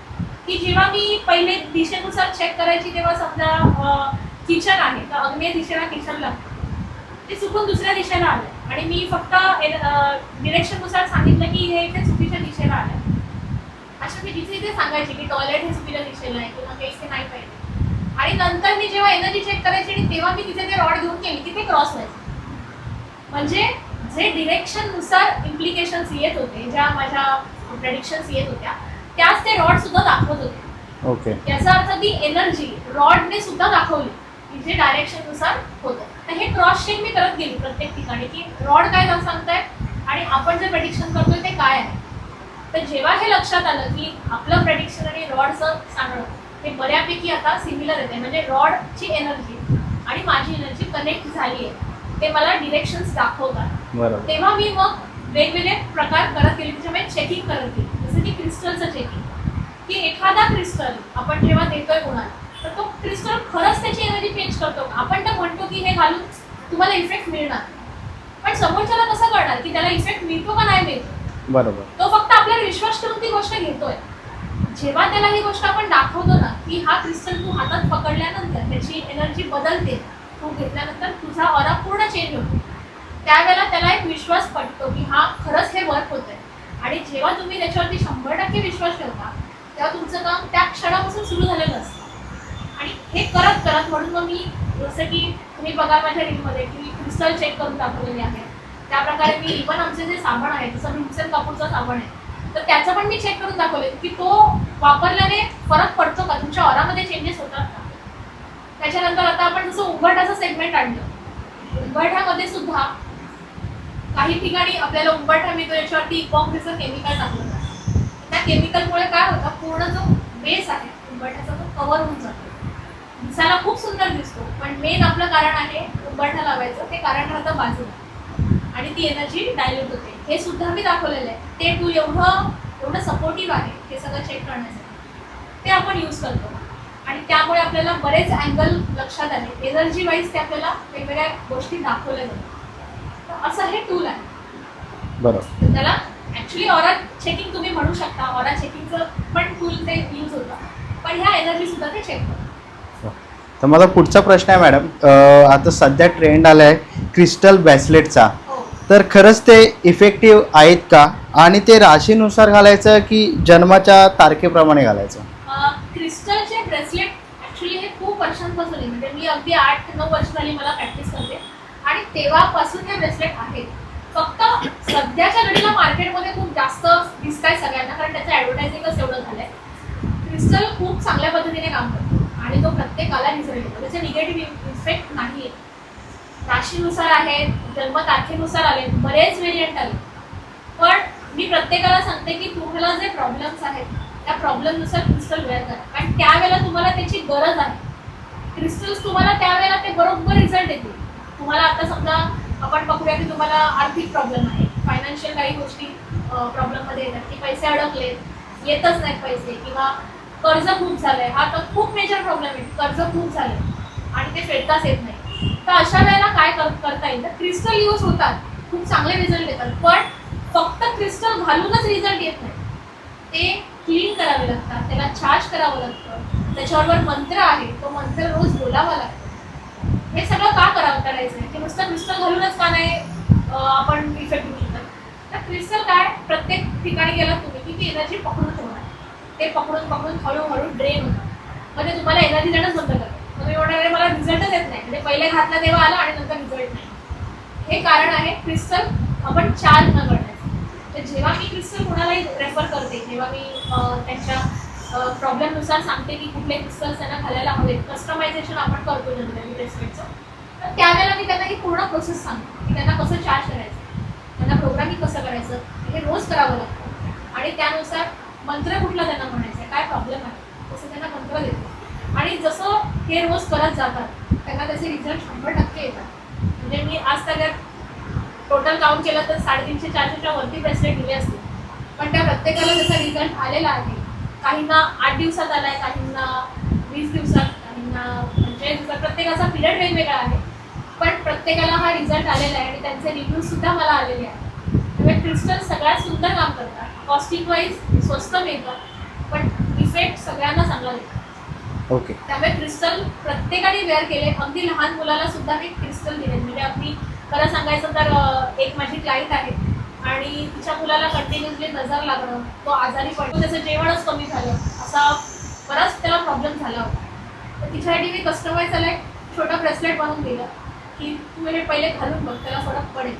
की जेव्हा मी पहिले दिशेनुसार चेक करायची, तेव्हा समजा किचन आहे तर अग्नेय दिशेला किचन लागतं, ते चुकून दुसऱ्या दिशेला आलं आणि मी फक्त डिरेक्शननुसार सांगितलं की हे इथे चुकीच्या दिशेला आलं. अशा मी जिथे सांगायची की टॉयलेट हे चुकीच्या दिशेला आहे किंवा काही इथे नाही पाहिजे. आणि नंतर मी जेव्हा एनर्जी चेक करायची आणि तेव्हा मी तिथे ते रॉड घेऊन गेली की ते क्रॉस व्हायचं. म्हणजे जे डिरेक्शननुसार इम्प्लिकेशन्स येत होते, ज्या माझ्या प्रेडिक्शन्स येत होत्या, त्याच ते रॉड सुद्धा दाखवत होते. ओके. याचा अर्थ ती एनर्जी रॉडने सुद्धा दाखवली की जे डायरेक्शननुसार होतं. तर हे क्रॉस चेक मी करत गेली प्रत्येक ठिकाणी की रॉड काय सांगतायत आणि आपण जे प्रेडिक्शन करतोय ते काय आहे. तर जेव्हा हे लक्षात आलं की आपलं प्रेडिक्शन आणि रॉडचं सांगणं हे बऱ्यापैकी आता सिमिलर येते, म्हणजे रॉडची एनर्जी आणि माझी एनर्जी कनेक्ट झाली आहे, ते मला डिरेक्शन्स दाखवतात. बरोबर. तेव्हा मी मग वेगवेगळे प्रकार करत गेले, त्याच्यामुळे चेकिंग करत गेले. जसं की क्रिस्टलचं चेकिंग, की एखादा क्रिस्टल आपण जेव्हा देतोय कोणाला तर तो क्रिस्टल खरंच त्याची एनर्जी चेंज करतो का. आपण तर म्हणतो की हे घालून तुम्हाला इफेक्ट मिळणार, पण समोरच्याला कसं कळणार की त्याला इफेक्ट मिळतो का नाही मिळतो. बरोबर. तो फक्त आपल्याला विश्वास ठेवून ती गोष्ट घेतोय. जेव्हा त्याला ही गोष्ट आपण दाखवतो ना की हा क्रिस्टल तू हातात पकडल्यानंतर त्याची एनर्जी बदलते, तू घेतल्यानंतर तुझा ऑरा पूर्ण चेंज होतो, त्यावेळेला त्याला एक विश्वास पटतो की हा खरंच हे वर्क होतंय. आणि जेव्हा तुम्ही त्याच्यावरती 100% विश्वास ठेवता तेव्हा तुमचं काम त्या क्षणापासून सुरू झालेलं असतं. आणि हे करत करत म्हणून मग मी जसं की तुम्ही बघा माझ्या रीलमध्ये की क्रिस्टल चेक करून दाखवलेले आहे, त्याप्रकारे मी इव्हन आमचे जे साबण आहे जसं भीमसेन कापूरचा साबण आहे तर त्याचं पण मी चेक करून दाखवले की तो वापरल्याने फरक पडतो का, तुमच्या ऑरामध्ये चेंजेस होतात का. त्याच्यानंतर आता आपण जसं उंबरठ्याचं सेगमेंट आणलं, उंबरठ्यामध्ये सुद्धा काही ठिकाणी आपल्याला उंबरठा मिळतो याच्यावरती इपॉक्सीचं केमिकल टाकलं जातं. त्या केमिकलमुळे काय होतं, पूर्ण जो बेस आहे उंबरठ्याचा तो कव्हर होऊन जातो, दिसायला खूप सुंदर दिसतो, पण मेन आपलं कारण आहे उंबरठा लावायचं, ते कारण राहतं बाजूला आणि ती एनर्जी डायल्यूट होते. हे सुद्धा मी दाखवलेलं आहे. ते टूल एवढं सपोर्टिव्ह आहे हे सगळं चेक करण्यासाठी, ते आपण यूज करतो आणि त्यामुळे आपल्याला बरेच अँगल लक्षात आले. एनर्जी वाईज ते आपल्याला वेगवेगळ्या गोष्टी दाखवल्या जातात. तर असं हे टूल आहे. बरोबर. तर त्याला ॲक्च्युली ऑरा चेकिंग तुम्ही म्हणू शकता, ऑरा चेकिंगचं पण टूल ते यूज होतं, पण ह्या एनर्जी सुद्धा ते चेक करतात. तर माझा पुढचा प्रश्न आहे मॅडम, आता सध्या ट्रेंड आला आहे क्रिस्टल ब्रेसलेटचा, हो. तर खरंच ते इफेक्टिव्ह आहेत का आणि ते राशीनुसार घालायचं की जन्माच्या तारखेप्रमाणे घालायचं. क्रिस्टलचे ब्रेसलेट ॲक्च्युली हे खूप वर्षांपासून आहे, म्हणजे मी अगदी 8-9 वर्ष झाली मला प्रॅक्टिस करते आणि तेव्हापासून हे ब्रेसलेट आहेत. फक्त सध्याच्या घडीला मार्केटमध्ये खूप जास्त दिसत आहे सगळ्यांना, कारण त्याचं ॲडव्हर्टायझिंगच एवढं झालं आहे. क्रिस्टल खूप चांगल्या पद्धतीने काम करतो आणि तो प्रत्येकाला रिझल्ट येतो, त्याचे निगेटिव्ह इफेक्ट नाही आहे. राशीनुसार आहे, जन्मतारखेनुसार आले, बरेच व्हेरियंट आले, पण मी प्रत्येकाला सांगते की तुम्हाला जे प्रॉब्लेम्स आहेत त्या प्रॉब्लेमनुसार क्रिस्टल वेअर करा, कारण त्यावेळेला तुम्हाला त्याची गरज आहे. क्रिस्टल्स तुम्हाला त्यावेळेला ते बरोबर रिझल्ट देतील. तुम्हाला आता समजा आपण बघूया की तुम्हाला आर्थिक प्रॉब्लेम आहे, फायनान्शियल काही गोष्टी प्रॉब्लेममध्ये येतात की पैसे अडकलेत, येतच नाहीत पैसे, किंवा कर्ज खूप झालंय, हा तर खूप मेजर प्रॉब्लेम आहे, कर्ज खूप झालंय आणि ते फेडताच येत नाही. तर अशा वेळेला काय करता येईल, तर क्रिस्टल यूज होतात, खूप चांगले रिझल्ट येतात, पण फक्त क्रिस्टल घालूनच रिझल्ट येत नाही. ते क्लीन करावे लागतात, त्याला चार्ज करावं लागतं, त्याच्याबरोबर मंत्र आहे, तो मंत्र रोज बोलावा लागतो. हे सगळं का करायचं आहे की नुसतं क्रिस्टल घालूनच का नाही आपण इफेक्ट घेऊ शकतो. तर क्रिस्टल काय, प्रत्येक ठिकाणी गेला तुम्ही की ती एनर्जी पकडून ठेवणार, ते पकडून हळूहळू ड्रेन होतं, म्हणजे तुम्हाला एनर्जी देणंच बंद करतो. तुम्ही म्हणणार मला रिझल्टच येत नाही, म्हणजे पहिले घातला तेव्हा आला आणि नंतर रिझल्ट नाही. हे कारण आहे क्रिस्टल आपण चार्ज न करण्याचं. तर जेव्हा मी क्रिस्टल कोणालाही रेफर करते, जेव्हा मी त्यांच्या प्रॉब्लेमनुसार सांगते की कुठले क्रिस्टल्स त्यांना घालायला हवेत, कस्टमायझेशन आपण करतो जनरली ब्रेसलेटचं, तर त्यावेळेला मी त्यांना ही पूर्ण प्रोसेस सांगते की त्यांना कसं चार्ज करायचं, त्यांना प्रोग्रामिंग कसं करायचं, हे रोज करावं लागतं आणि त्यानुसार मंत्र कुठला त्यांना म्हणायचं आहे, काय प्रॉब्लेम आहे तसं त्यांना मंत्र देते. आणि जसं हे रोज करत जातात त्यांना त्याचे रिझल्ट 100% येतात. म्हणजे मी आज सगळ्यात टोटल काउंट केलं तर 350-400च्या वरती ब्रेसलेट दिले असतील, पण त्या प्रत्येकाला त्याचा रिझल्ट आलेला आहे. काहींना 8 दिवसात आला आहे, काहींना 20 दिवसात, काहींना 45 दिवसात, प्रत्येकाचा पिरियड वेगवेगळा आहे, पण प्रत्येकाला हा रिझल्ट आलेला आहे आणि त्यांचे रिव्ह्यूजसुद्धा मला आलेले आहेत. त्यामुळे क्रिस्टल सगळ्यात सुंदर काम करतात, कॉस्टिंग वाईज स्वस्त मिळतं, पण इफेक्ट सगळ्यांना चांगला देतात. ओके. त्यामुळे क्रिस्टल प्रत्येकाने वेअर केले, अगदी लहान मुलाला सुद्धा मी क्रिस्टल दिले. म्हणजे अगदी खरं सांगायचं तर एक माझी क्लायंट आहे आणि तिच्या मुलाला कंटिन्युअसली नजर लागणं, तो आजारी पडतो, त्याचं जेवणच कमी झालं, असा बराच त्याला प्रॉब्लेम झाला होता. तर तिच्यासाठी मी कस्टमाइज त्याला एक छोटा ब्रेसलेट बनवून दिलं की तू हे पहिले घालून बघ, त्याला फरक पडेल.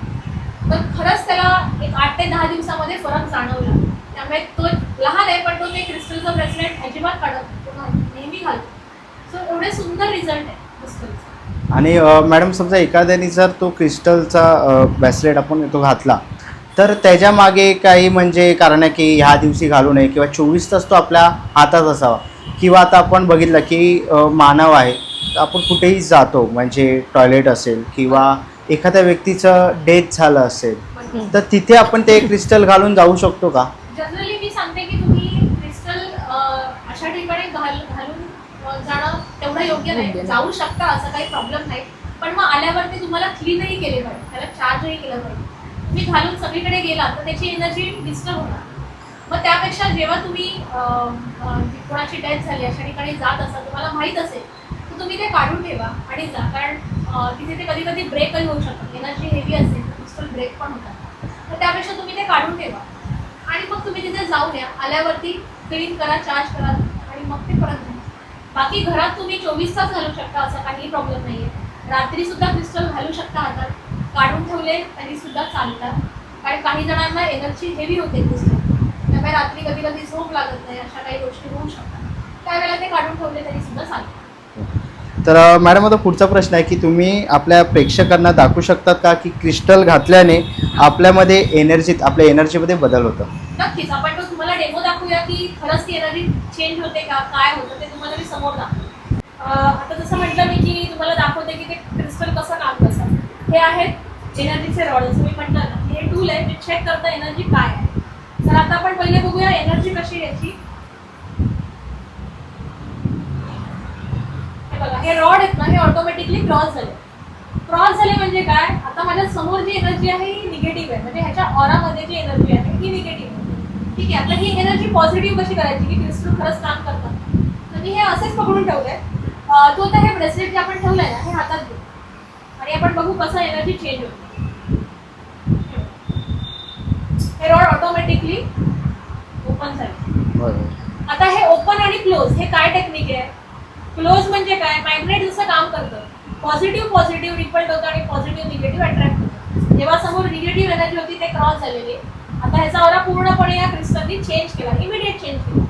तर खरंच त्याला एक 8 ते 10 दिवसामध्ये फरक जाणवला. त्यामुळे तो लहान आहे पण तो ते क्रिस्टलचं ब्रेसलेट अजिबात काढत नेहमी घालतो. सो एवढे सुंदर रिझल्ट आहे क्रिस्टलचा. आणि मॅडम समजा एखाद्याने जर तो क्रिस्टलचा ब्रेसलेट आपण तो घातला तर त्याच्या मागे काही म्हणजे कारण आहे की ह्या दिवशी घालू नये किंवा 24 तास तो आपल्या हातात असावा, किंवा आता आपण बघितलं की मानव आहे, आपण कुठेही जातो म्हणजे टॉयलेट असेल किंवा एखाद्या व्यक्तीचं डेथ झालं असेल तर तिथे आपण ते क्रिस्टल घालून जाऊ शकतो का? जनरली मी सांगते की तुम्ही क्रिस्टल अशा ठिकाणी घालून जाणं तेवढं योग्य नाही. जाऊ शकता, असं काही प्रॉब्लेम नाही, पण मग आल्यावरती तुम्हाला क्लीनही केले पाहिजे, त्याला चार्जही केलं पाहिजे. तुम्ही घालून सगळीकडे गेला तर त्याची एनर्जी डिस्टर्ब होणार. मग त्यापेक्षा जेव्हा तुम्ही कोणाची डेथ झाली अशा ठिकाणी जात असाल, तुम्हाला माहीत असेल तर तुम्ही ते काढून ठेवा आणि जा. कारण तिथे ते कधी कधी ब्रेकही होऊ शकतात. एनर्जी हेवी असेल तर क्रिस्टल ब्रेक पण होतात. तर त्यापेक्षा तुम्ही ते काढून ठेवा आणि मग तुम्ही तिथे जाऊन या. आल्यावरती क्लीन करा, चार्ज करा आणि मग ते परत घ्या. बाकी घरात तुम्ही 24 तास घालू शकता, असा काही प्रॉब्लेम नाही आहे. रात्री सुद्धा क्रिस्टल घालू शकता हातात, काढून ठेवले तरी सुद्धा चालतात. कारण काही जणांना एनर्जी हेवी होते क्रिस्टल, त्यामुळे रात्री कधी कधी झोप लागत नाही, अशा काही गोष्टी होऊ शकतात. त्यावेळेला ते काढून ठेवले तरी सुद्धा चालतात. तर मॅडम, आता पुढचा प्रश्न आहे की तुम्ही आपल्या प्रेक्षकांना दाखवू शकतात का की क्रिस्टल घातल्याने आपल्यामध्ये आपल्या एनर्जीमध्ये बदल होतो? नक्कीच. आपण तो तुम्हाला डेमो दाखवूया की खरंच ती एनर्जी चेंज होते का, काय होतं ते तुम्हाला मी समोर दाखवते. आता जसं म्हटलं मी की तुम्हाला दाखवते की ते क्रिस्टल कसं काम करतं. हे आहेत एनर्जीचे रॉड. जसं मी म्हटलं ना, हे टूल आहे जे चेक करतं एनर्जी काय आहे. तर आता आपण पहिले बघूया एनर्जी कशी आहे याची. हे बघा, हे रॉड आहेत ना, हे ऑटोमॅटिकली क्रॉस झाले. क्रॉस झाले म्हणजे काय, आता माझ्या समोर जी एनर्जी आहे ही निगेटिव्ह आहे, म्हणजे ह्याच्या ऑरामध्ये जी एनर्जी आहे ही निगेटिव्ह आहे. ठीक आहे. आता ही एनर्जी पॉझिटिव्ह कशी करायची की क्रिस्टल खरंच काम करतात. तर मी हे असेच पकडून ठेवलंय. तो आता हे ब्रेसलेट जे आपण ठेवलंय ना, हे हातात घेऊ आणि आपण बघू कसं एनर्जी चेंज होते. हे रॉड ऑटोमॅटिकली ओपन झाले. आता हे ओपन आणि क्लोज हे काय टेक्निक आहे. क्लोज म्हणजे काय, मॅग्नेट जसं काम करतं, पॉझिटिव्ह रिपल्ट होतं आणि पॉझिटिव्ह निगेटिव्ह अट्रॅक्ट होतं. जेव्हा समोर निगेटिव्ह एनर्जी होती ते क्रॉस झालेली. आता ह्याचा ऑरा पूर्णपणे या क्रिस्टलनी चेंज केला, इमिडिएट चेंज केला.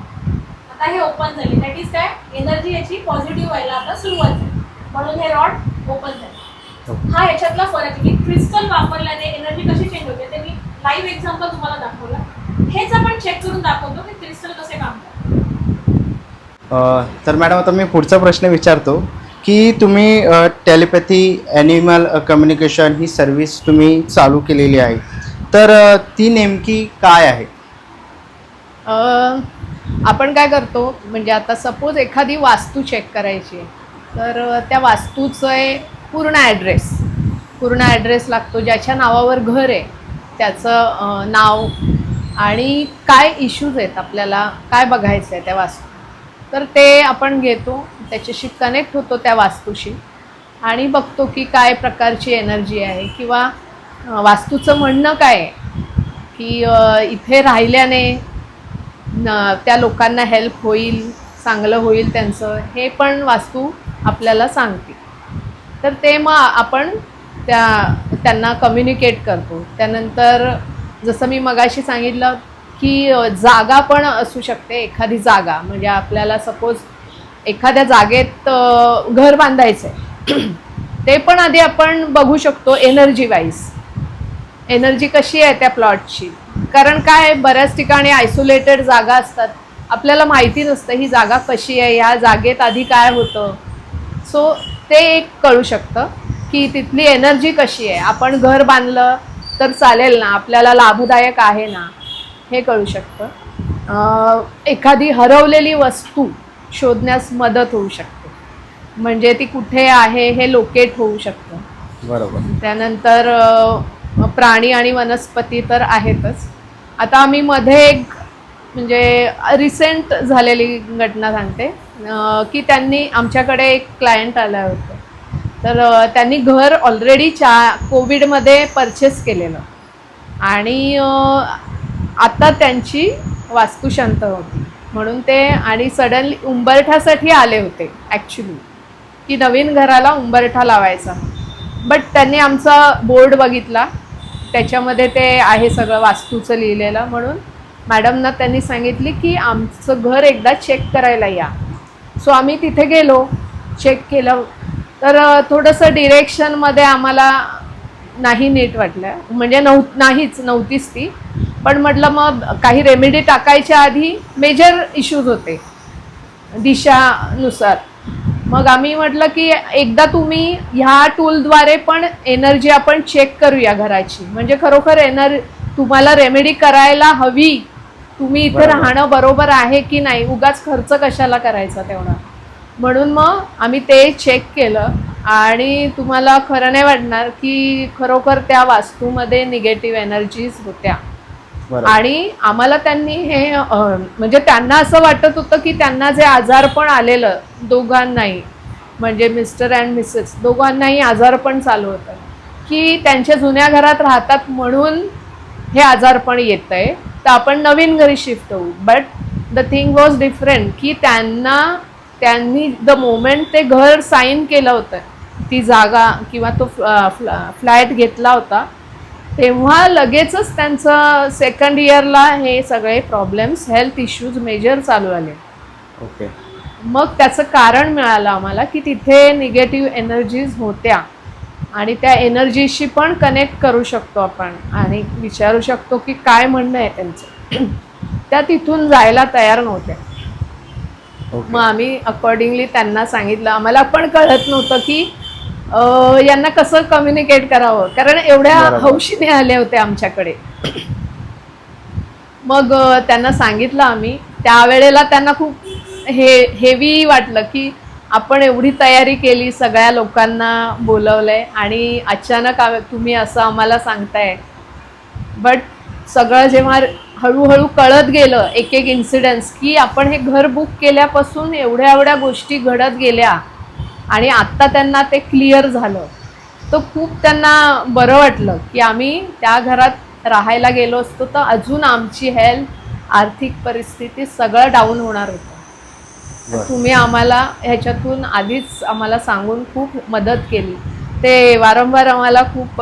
आता हे ओपन झाले, दॅट इज काय, एनर्जी याची पॉझिटिव्ह व्हायला आता सुरुवात झाली, म्हणून हे रॉड ओपन झाले. हा ह्याच्यातला फरक आहे की क्रिस्टल वापरल्याने एनर्जी कशी चेंज होते. ते मी लाईव्ह एक्झाम्पल तुम्हाला दाखवलं. हेच आपण चेक करून दाखवतो की क्रिस्टल कसे काम करतात. तर मॅडम, आता मी पुढचा प्रश्न विचारतो की तुम्ही टेलिपॅथी, ॲनिमल कम्युनिकेशन ही सर्व्हिस तुम्ही चालू केलेली आहे, तर ती नेमकी काय आहे? आपण काय करतो, म्हणजे आता सपोज एखादी वास्तू चेक करायची आहे, तर त्या वास्तूचं पूर्ण ॲड्रेस लागतो. ज्याच्या नावावर घर आहे त्याचं नाव आणि काय इश्यूज आहेत, आपल्याला काय बघायचं आहे त्या वास्तू, तर ते आपण घेतो, त्याच्याशी कनेक्ट होतो त्या वास्तूशी आणि बघतो की काय प्रकारची एनर्जी आहे किंवा वास्तूचं म्हणणं काय आहे की इथे राहिल्याने त्या लोकांना हेल्प होईल, चांगलं होईल त्यांचं, हे पण वास्तू आपल्याला सांगते. तर ते मग आपण त्यांना कम्युनिकेट करतो. त्यानंतर जसं मी मगाशी सांगितलं की जागा पण असू शकते. एखादी जागा म्हणजे आपल्याला सपोज एखाद्या जागेत घर बांधायचं आहे, ते पण आधी आपण बघू शकतो एनर्जी वाईज, एनर्जी कशी आहे त्या प्लॉटची. कारण काय, बऱ्याच ठिकाणी आयसोलेटेड जागा असतात, आपल्याला माहिती नसतं ही जागा कशी आहे, ह्या जागेत आधी काय होतं. सो ते एक कळू शकतं की तिथली एनर्जी कशी आहे. आपण घर बांधलं तर चालेल ना, आपल्याला लाभदायक आहे ना, हे कळू शकतं. एखादी हरवलेली वस्तू शोधण्यास मदत होऊ शकते, म्हणजे ती कुठे आहे हे लोकेट होऊ शकतं. बरोबर. त्यानंतर प्राणी आणि वनस्पती तर आहेतच. आता आम्ही मध्ये एक म्हणजे रिसेंट झालेली घटना सांगते की त्यांनी आमच्याकडे एक क्लायंट आलं होतं, तर त्यांनी घर ऑलरेडी कोविडमध्ये परचेस केलेलं आणि आता त्यांची वास्तुशांत होती म्हणून ते, आणि सडनली उंबरठ्यासाठी आले होते ॲक्च्युली, की नवीन घराला उंबरठा लावायचा. बट त्यांनी आमचा बोर्ड बघितला, त्याच्यामध्ये ते आहे सगळं वास्तूचं लिहिलेलं, म्हणून मॅडमना त्यांनी सांगितली की आमचं घर एकदा चेक करायला या. सो आम्ही तिथे गेलो, चेक केलं, तर थोडंसं डिरेक्शनमध्ये आम्हाला नाही नीट वाटलं, म्हणजे नव्हतीच ती. पण म्हटलं मग काही रेमेडी टाकायच्या आधी मेजर इश्यूज होते दिशानुसार, मग आम्ही म्हटलं की एकदा तुम्ही ह्या टूलद्वारे पण एनर्जी आपण चेक करूया घराची, म्हणजे खरोखर तुम्हाला रेमेडी करायला हवी, तुम्ही इथे बरोबर. राहणं बरोबर आहे की नाही, उगाच खर्च कशाला करायचा तेवढा. म्हणून मग आम्ही ते चेक केलं आणि तुम्हाला खरं नाही वाटणार की खरोखर त्या वास्तूमध्ये निगेटिव्ह एनर्जीज होत्या. बरोबर. आणि आम्हाला त्यांनी हे म्हणजे त्यांना असं वाटत होतं की त्यांना जे आजारपण आलेलं दोघांनाही, म्हणजे मिस्टर अँड मिसेस दोघांनाही आजारपण चालू होतं की त्यांच्या जुन्या घरात राहतात म्हणून हे आजारपण येतं आहे, तर आपण नवीन घरी शिफ्ट होऊ. But the thing was different की त्यांनी द मोमेंट ते घर साईन केलं होतं, ती जागा किंवा तो फ्लॅट घेतला होता, तेव्हा लगेचच त्यांचं सेकंड इयरला हे सगळे प्रॉब्लेम्स, हेल्थ इश्यूज मेजर चालू आले. ओके. मग त्याचं कारण मिळालं आम्हाला की तिथे निगेटिव्ह एनर्जीज होत्या आणि त्या एनर्जीशी पण कनेक्ट करू शकतो आपण आणि विचारू शकतो की काय म्हणणं आहे त्यांचं. त्या तिथून जायला तयार नव्हत्या. मग आम्ही अकॉर्डिंगली त्यांना सांगितलं. आम्हाला पण कळत नव्हतं की यांना कसं कम्युनिकेट करावं, कारण एवढ्या बरोबर. हौशीने आले होते आमच्याकडे. मग त्यांना सांगितलं आम्ही. त्यावेळेला त्यांना खूप हेवी वाटलं की आपण एवढी तयारी केली, सगळ्या लोकांना बोलवलंय आणि अचानक तुम्ही असं आम्हाला सांगताय. बट सगळं जेव्हा हळूहळू कळत गेलं, एक एक इन्सिडेंट्स, की आपण हे घर बुक केल्यापासून एवढ्या एवढ्या गोष्टी घडत गेल्या आणि आत्ता त्यांना ते क्लिअर झालं, तर खूप त्यांना बरं वाटलं की आम्ही त्या घरात राहायला गेलो असतो तर अजून आमची हेल्थ, आर्थिक परिस्थिती सगळं डाऊन होणार होतं. बरं. तुम्ही आम्हाला ह्याच्यातून आधीच आम्हाला सांगून खूप मदत केली. ते वारंवार आम्हाला खूप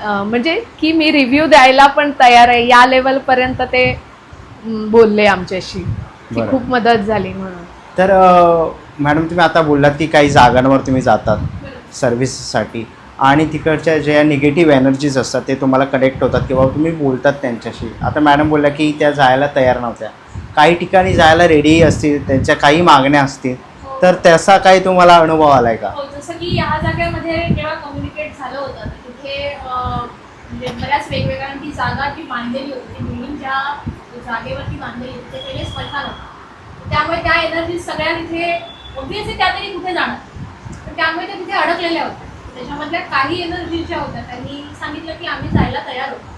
म्हणजे की मी रिव्ह्यू द्यायला पण तयार आहे या लेवलपर्यंत ते बोलले आमच्याशी की बरं. खूप मदत झाली म्हणून. तर मॅडम, तुम्ही आता बोललात की काही जागांवर तुम्ही जातात सर्व्हिससाठी आणि तिकडच्या ज्या निगेटिव्ह एनर्जीज असतात ते तुम्हाला कनेक्ट होतात किंवा तुम्ही बोलतात त्यांच्याशी. आता मॅडम बोलल्या की त्या जायला तयार नव्हत्या, काही ठिकाणी जायला रेडी असतील, त्यांच्या काही मागण्या असतील, तर त्याचा काही तुम्हाला अनुभव आलाय का? हो, जसं की या जागेमध्ये जेव्हा कम्युनिकेट झालं होतं तर तिथे म्हणजे बऱ्याच वेगवेगळ्यांची जागा जी बांधलेली होती, ती बिल्डिंग ज्या जागेवरती बांधलेली होती ते पहिले स्मशान होतं. त्यामुळे त्या एनर्जी सगळ्या तिथे ऑब्व्हियसली त्या तरी कुठे जाणार, तर त्यामुळे त्या तिथे अडकलेल्या होत्या. त्याच्यामधल्या काही एनर्जी ज्या होत्या त्यांनी सांगितलं की आम्ही जायला तयार होतो.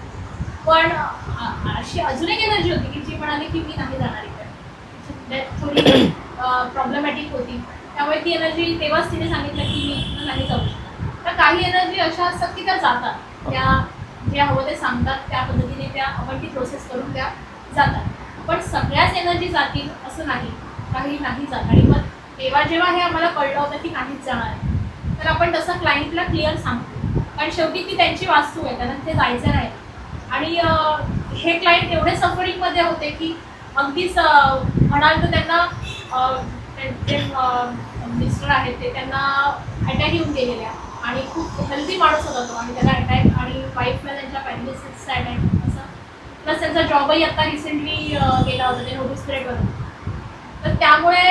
पण अशी अजून एक एनर्जी होती की जी म्हणाली की मी नाही जाणार इकडे, थोडी प्रॉब्लेमॅटिक होती. त्यामुळे ती एनर्जी तेव्हाच तिने सांगितलं की मी नाही जाऊ शकत. तर काही एनर्जी अशा असतात की त्या जातात, त्या जे हवं ते सांगतात, त्या पद्धतीने त्या आपण ती प्रोसेस करून त्या जातात. पण सगळ्याच एनर्जी जातील असं नाही, काही नाही जात. आणि मग तेव्हा जेव्हा हे आम्हाला कळलं होतं की नाहीच जाणार आहे, तर आपण तसं क्लायंटला क्लिअर सांगतो, कारण शेवटी ती त्यांची वास्तू आहे, त्यांना तिथे जायचं नाही. आणि हे क्लायंट एवढे सफरिंगमध्ये होते की अगदीच म्हणाल तर त्यांना त्यांचे मिस्टर आहेत ते त्यांना अटॅक येऊन गेलेल्या आणि खूप हेल्दी माणूस होता तो, आणि त्याला अटॅक आणि वाईफला त्यांच्या पॅरेलिसिसचा अटॅक असं, प्लस त्यांचा जॉबही आता रिसेंटली गेला होता ते नोटीस पिरियडवरून. तर त्यामुळे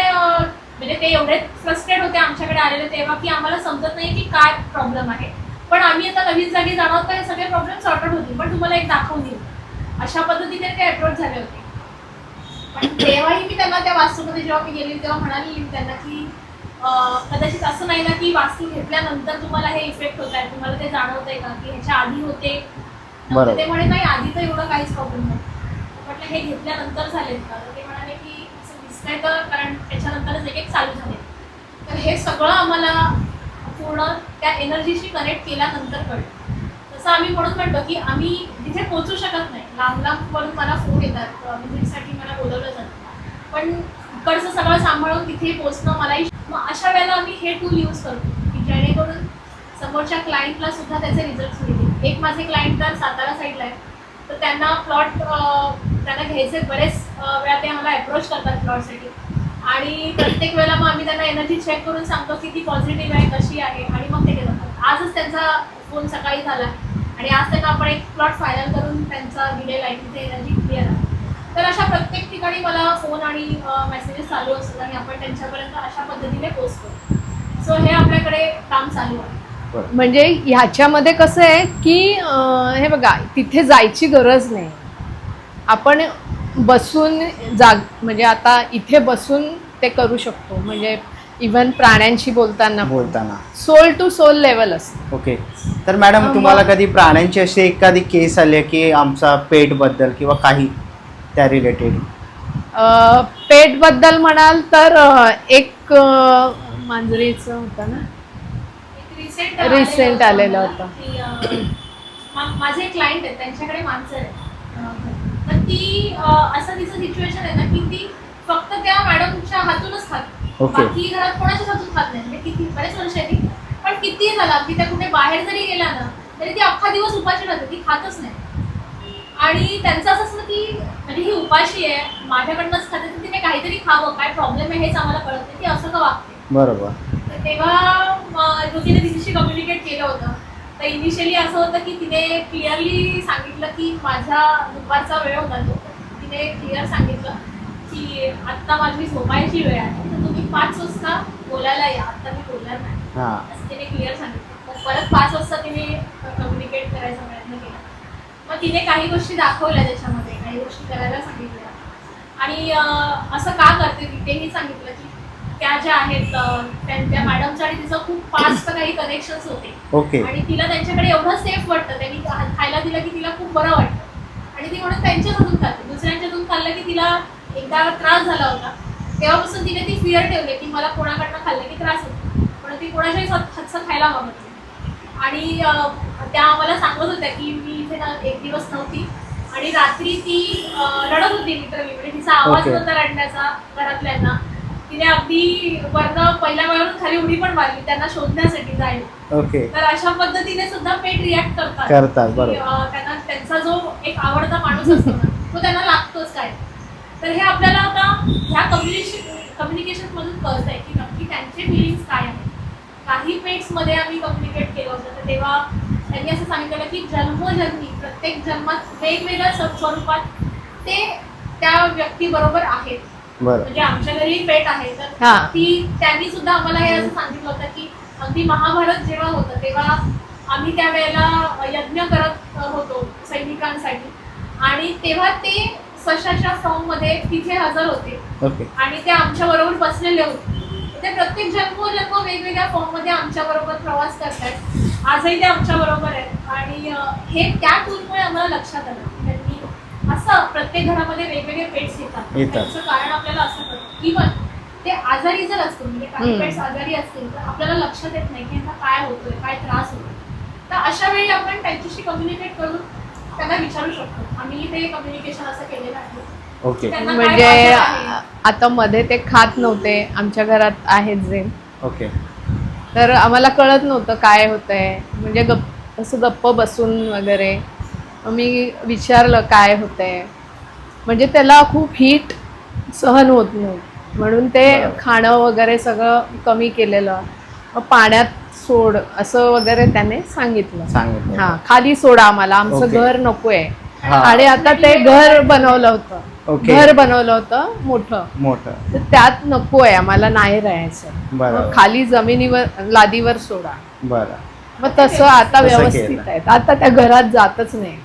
म्हणजे ते एवढे फ्रस्ट्रेट होते आमच्याकडे आलेले तेव्हा की आम्हाला समजत नाही की काय प्रॉब्लेम आहे. पण आम्ही आता नवीन जागी जाणार तर हे सगळे प्रॉब्लेम सॉर्ट आउट होतील, पण तुम्हाला एक दाखवून देऊ, अशा पद्धतीने ते अप्रोच झाले होते. पण तेव्हाही मी त्यांना त्या वास्तूमध्ये जेव्हा मी गेली तेव्हा म्हणाली त्यांना की कदाचित असं नाही ना की वास्तू घेतल्यानंतर तुम्हाला हे इफेक्ट होत आहे, तुम्हाला ते जाणवत आहे का की ह्याच्या आधी होते. ते म्हणे नाही, आधी तर एवढं काहीच प्रॉब्लेम नव्हतं. म्हटलं हे घेतल्यानंतर झालेत का, तर ते म्हणाले की असं दिसतंय, तर कारण त्याच्यानंतरच एक चालू झाले. तर हे सगळं आम्हाला पूर्ण त्या एनर्जीशी कनेक्ट केल्यानंतर कळलं. तसं आम्ही म्हणून म्हणतो की आम्ही तिथे पोहोचू शकत नाही, लांब लांबवरून मला फोन येतात, व्हिजिटसाठी मला बोलवलं जातं, पण इकडचं सगळं सांभाळून तिथे पोहोचणं मलाही. मग अशा वेळेला आम्ही हे टूल यूज करतो की जेणेकरून समोरच्या क्लायंटला सुद्धा त्याचे रिझल्ट्स मिळतील. एक माझे क्लायंट तर सातारा साईडला आहे, तर त्यांना प्लॉट त्यांना घ्यायचे बरेच वेळा ते आम्हाला अप्रोच करतात प्लॉटसाठी, आणि प्रत्येक वेळेला मग आम्ही त्यांना एनर्जी चेक करून सांगतो की ती पॉझिटिव्ह आहे, कशी आहे, आणि मग ते घेतात. आजच त्यांचा फोन सकाळी झाला आणि आज त्यांना आपण एक प्लॉट फायनल करून त्यांचा दिलेला आहे, तिथे एनर्जी क्लिअर आहे. तर अशा प्रत्येक ठिकाणी मला फोन आणि मेसेजेस चालू असतात आणि आपण त्यांच्यापर्यंत अशा पद्धतीने पोहोचतो. सो हे आपल्याकडे काम चालू आहे. म्हणजे ह्याच्यामध्ये कसं आहे की हे बघा, तिथे जायची गरज नाही. आपण बसून म्हणजे आता इथे बसून ते करू शकतो. म्हणजे इव्हन प्राण्यांशी बोलताना सोल टू सोल लेवल असतं. ओके. तर मॅडम तुम्हाला कधी प्राण्यांची अशी एखादी केस आली आहे की आमचा पेट बद्दल किंवा काही त्या रिलेटेड? पेट बद्दल म्हणाल तर एक मांजरीचं होतं ना, रिसेंट आलेलं होतं की माझे क्लायंट आहेत, त्यांच्याकडे माणसं आहेत. तर ती असं तिचं सिच्युएशन आहे ना की ती फक्त त्या मॅडमच्या हातूनच खाते. बाकी घरात कोणाच्याच हातून खात नाही. म्हणजे किती बरेच वर्ष आहे ती, पण किती झाला की त्या कुठे बाहेर जरी गेला ना तरी ती अख्खा दिवस उपाशी राहते, ती खातच नाही. आणि त्यांचं असं असतं की म्हणजे ही उपाशी आहे, माझ्याकडनंच खाते, तर तिने काहीतरी खावं, काय प्रॉब्लेम आहे हेच आम्हाला कळत नाही, ती असं का वागते. बरोबर. तर तेव्हा ज्योतीने तिच्याशी कम्युनिकेट केलं होतं. तर इनिशियली असं होतं की तिने क्लिअरली सांगितलं की माझा दुपारचा वेळ होता तो, तिने क्लिअर सांगितलं की आत्ता माझी झोपायची वेळ आहे, तर तुम्ही 5 वाजता बोलायला या, आत्ता मी बोलणार नाही, असं तिने क्लिअर सांगितलं. मग परत 5 वाजता तिने कम्युनिकेट करायचा प्रयत्न केला. मग तिने काही गोष्टी दाखवल्या त्याच्यामध्ये, काही गोष्टी करायला सांगितल्या. आणि असं का करते ती तेही सांगितलं की त्या ज्या आहेत त्या मॅडमचं आणि तिचं खूप फास्ट काही कनेक्शन्स होते आणि तिला त्यांच्याकडे एवढं सेफ वाटतं, त्यांनी खायला दिलं की तिला खूप बरं वाटतं आणि ती म्हणून त्यांच्याच हातून खाते. दुसऱ्यांच्या हातून खाल्लं की तिला एकदा त्रास झाला होता, तेव्हापासून तिने ती फिअर ठेवली की मला कोणाकडनं खाल्लं की त्रास होतो, पण ती कोणाच्याही हातचं खायला मागत नाही. आणि त्या आम्हाला सांगत होत्या की मी इथे एक दिवस नव्हती आणि रात्री ती रडत होती, लिटरली. म्हणजे तिचा आवाज होता रडण्याचा घरातल्यांना. तिने अगदी वरनं पहिल्या वेळेवरून खाली उडी पण मारली त्यांना शोधण्यासाठी जायला. तर अशा पद्धतीने सुद्धा पेट रिॲक्ट करतात. त्यांना त्यांचा जो एक आवडता माणूस असतो ना तो त्यांना लागतोच काय. तर हे आपल्याला आता ह्या कम्युनिकेशन मधून कळत आहे की नक्की त्यांचे फिलिंग्स काय आहेत. काही पेट्समध्ये आम्ही कम्युनिकेट केलं होतं, तर तेव्हा त्यांनी असं सांगितलेलं की जन्मोजन्मी प्रत्येक जन्मात वेगवेगळ्या स्वरूपात ते त्या व्यक्तीबरोबर आहेत. म्हणजे आमच्या घरी पेट आहे, तर त्यांनी सुद्धा आम्हाला हे असं सांगितलं होतं की अगदी महाभारत जेव्हा होतं तेव्हा आम्ही त्यावेळेला यज्ञ करत होतो सैनिकांसाठी आणि तेव्हा ते सशाच्या फॉर्म मध्ये तिथे हजर होते आणि ते आमच्या बरोबर बसलेले होते. ते प्रत्येक जन्मोजन्म वेगवेगळ्या फॉर्म मध्ये आमच्या बरोबर प्रवास करतात. आजही ते आमच्या बरोबर आहेत आणि हे त्या टूलमुळे आम्हाला लक्षात आलं. त्यांनी असं प्रत्येक घरामध्ये वेगवेगळे पेट्स येतात, त्याचं कारण आपल्याला असं कळतं. इव्हन ते आजारी जर असतील, म्हणजे काही पेट्स आजारी असतील तर आपल्याला लक्षात येत नाही की त्यांना काय होतोय, काय त्रास होतोय. तर अशा वेळी आपण त्यांच्याशी कम्युनिकेट करून त्यांना विचारू शकतो. आम्ही ते कम्युनिकेशन असं केलेलं आहे. म्हणजे आता मध्ये ते खात नव्हते, आमच्या घरात आहेत जे, तर आम्हाला कळत नव्हतं काय होतंय. म्हणजे असं गप्प बसून वगैरे मी विचारलं काय होतंय. म्हणजे त्याला खूप हीट सहन होत नव्हतं म्हणून ते खाणं वगैरे सगळं कमी केलेलं. मग पाण्यात सोड असं वगैरे त्याने सांगितलं. खाली सोडा आम्हाला, आमचं घर नकोय. आणि आता ते घर बनवलं होतं मोठं, तर त्यात नकोय आम्हाला, नाही राहायचं, खाली जमिनीवर लादीवर सोडा. मग तसं आता व्यवस्थित आहे, आता त्या घरात जातच नाही.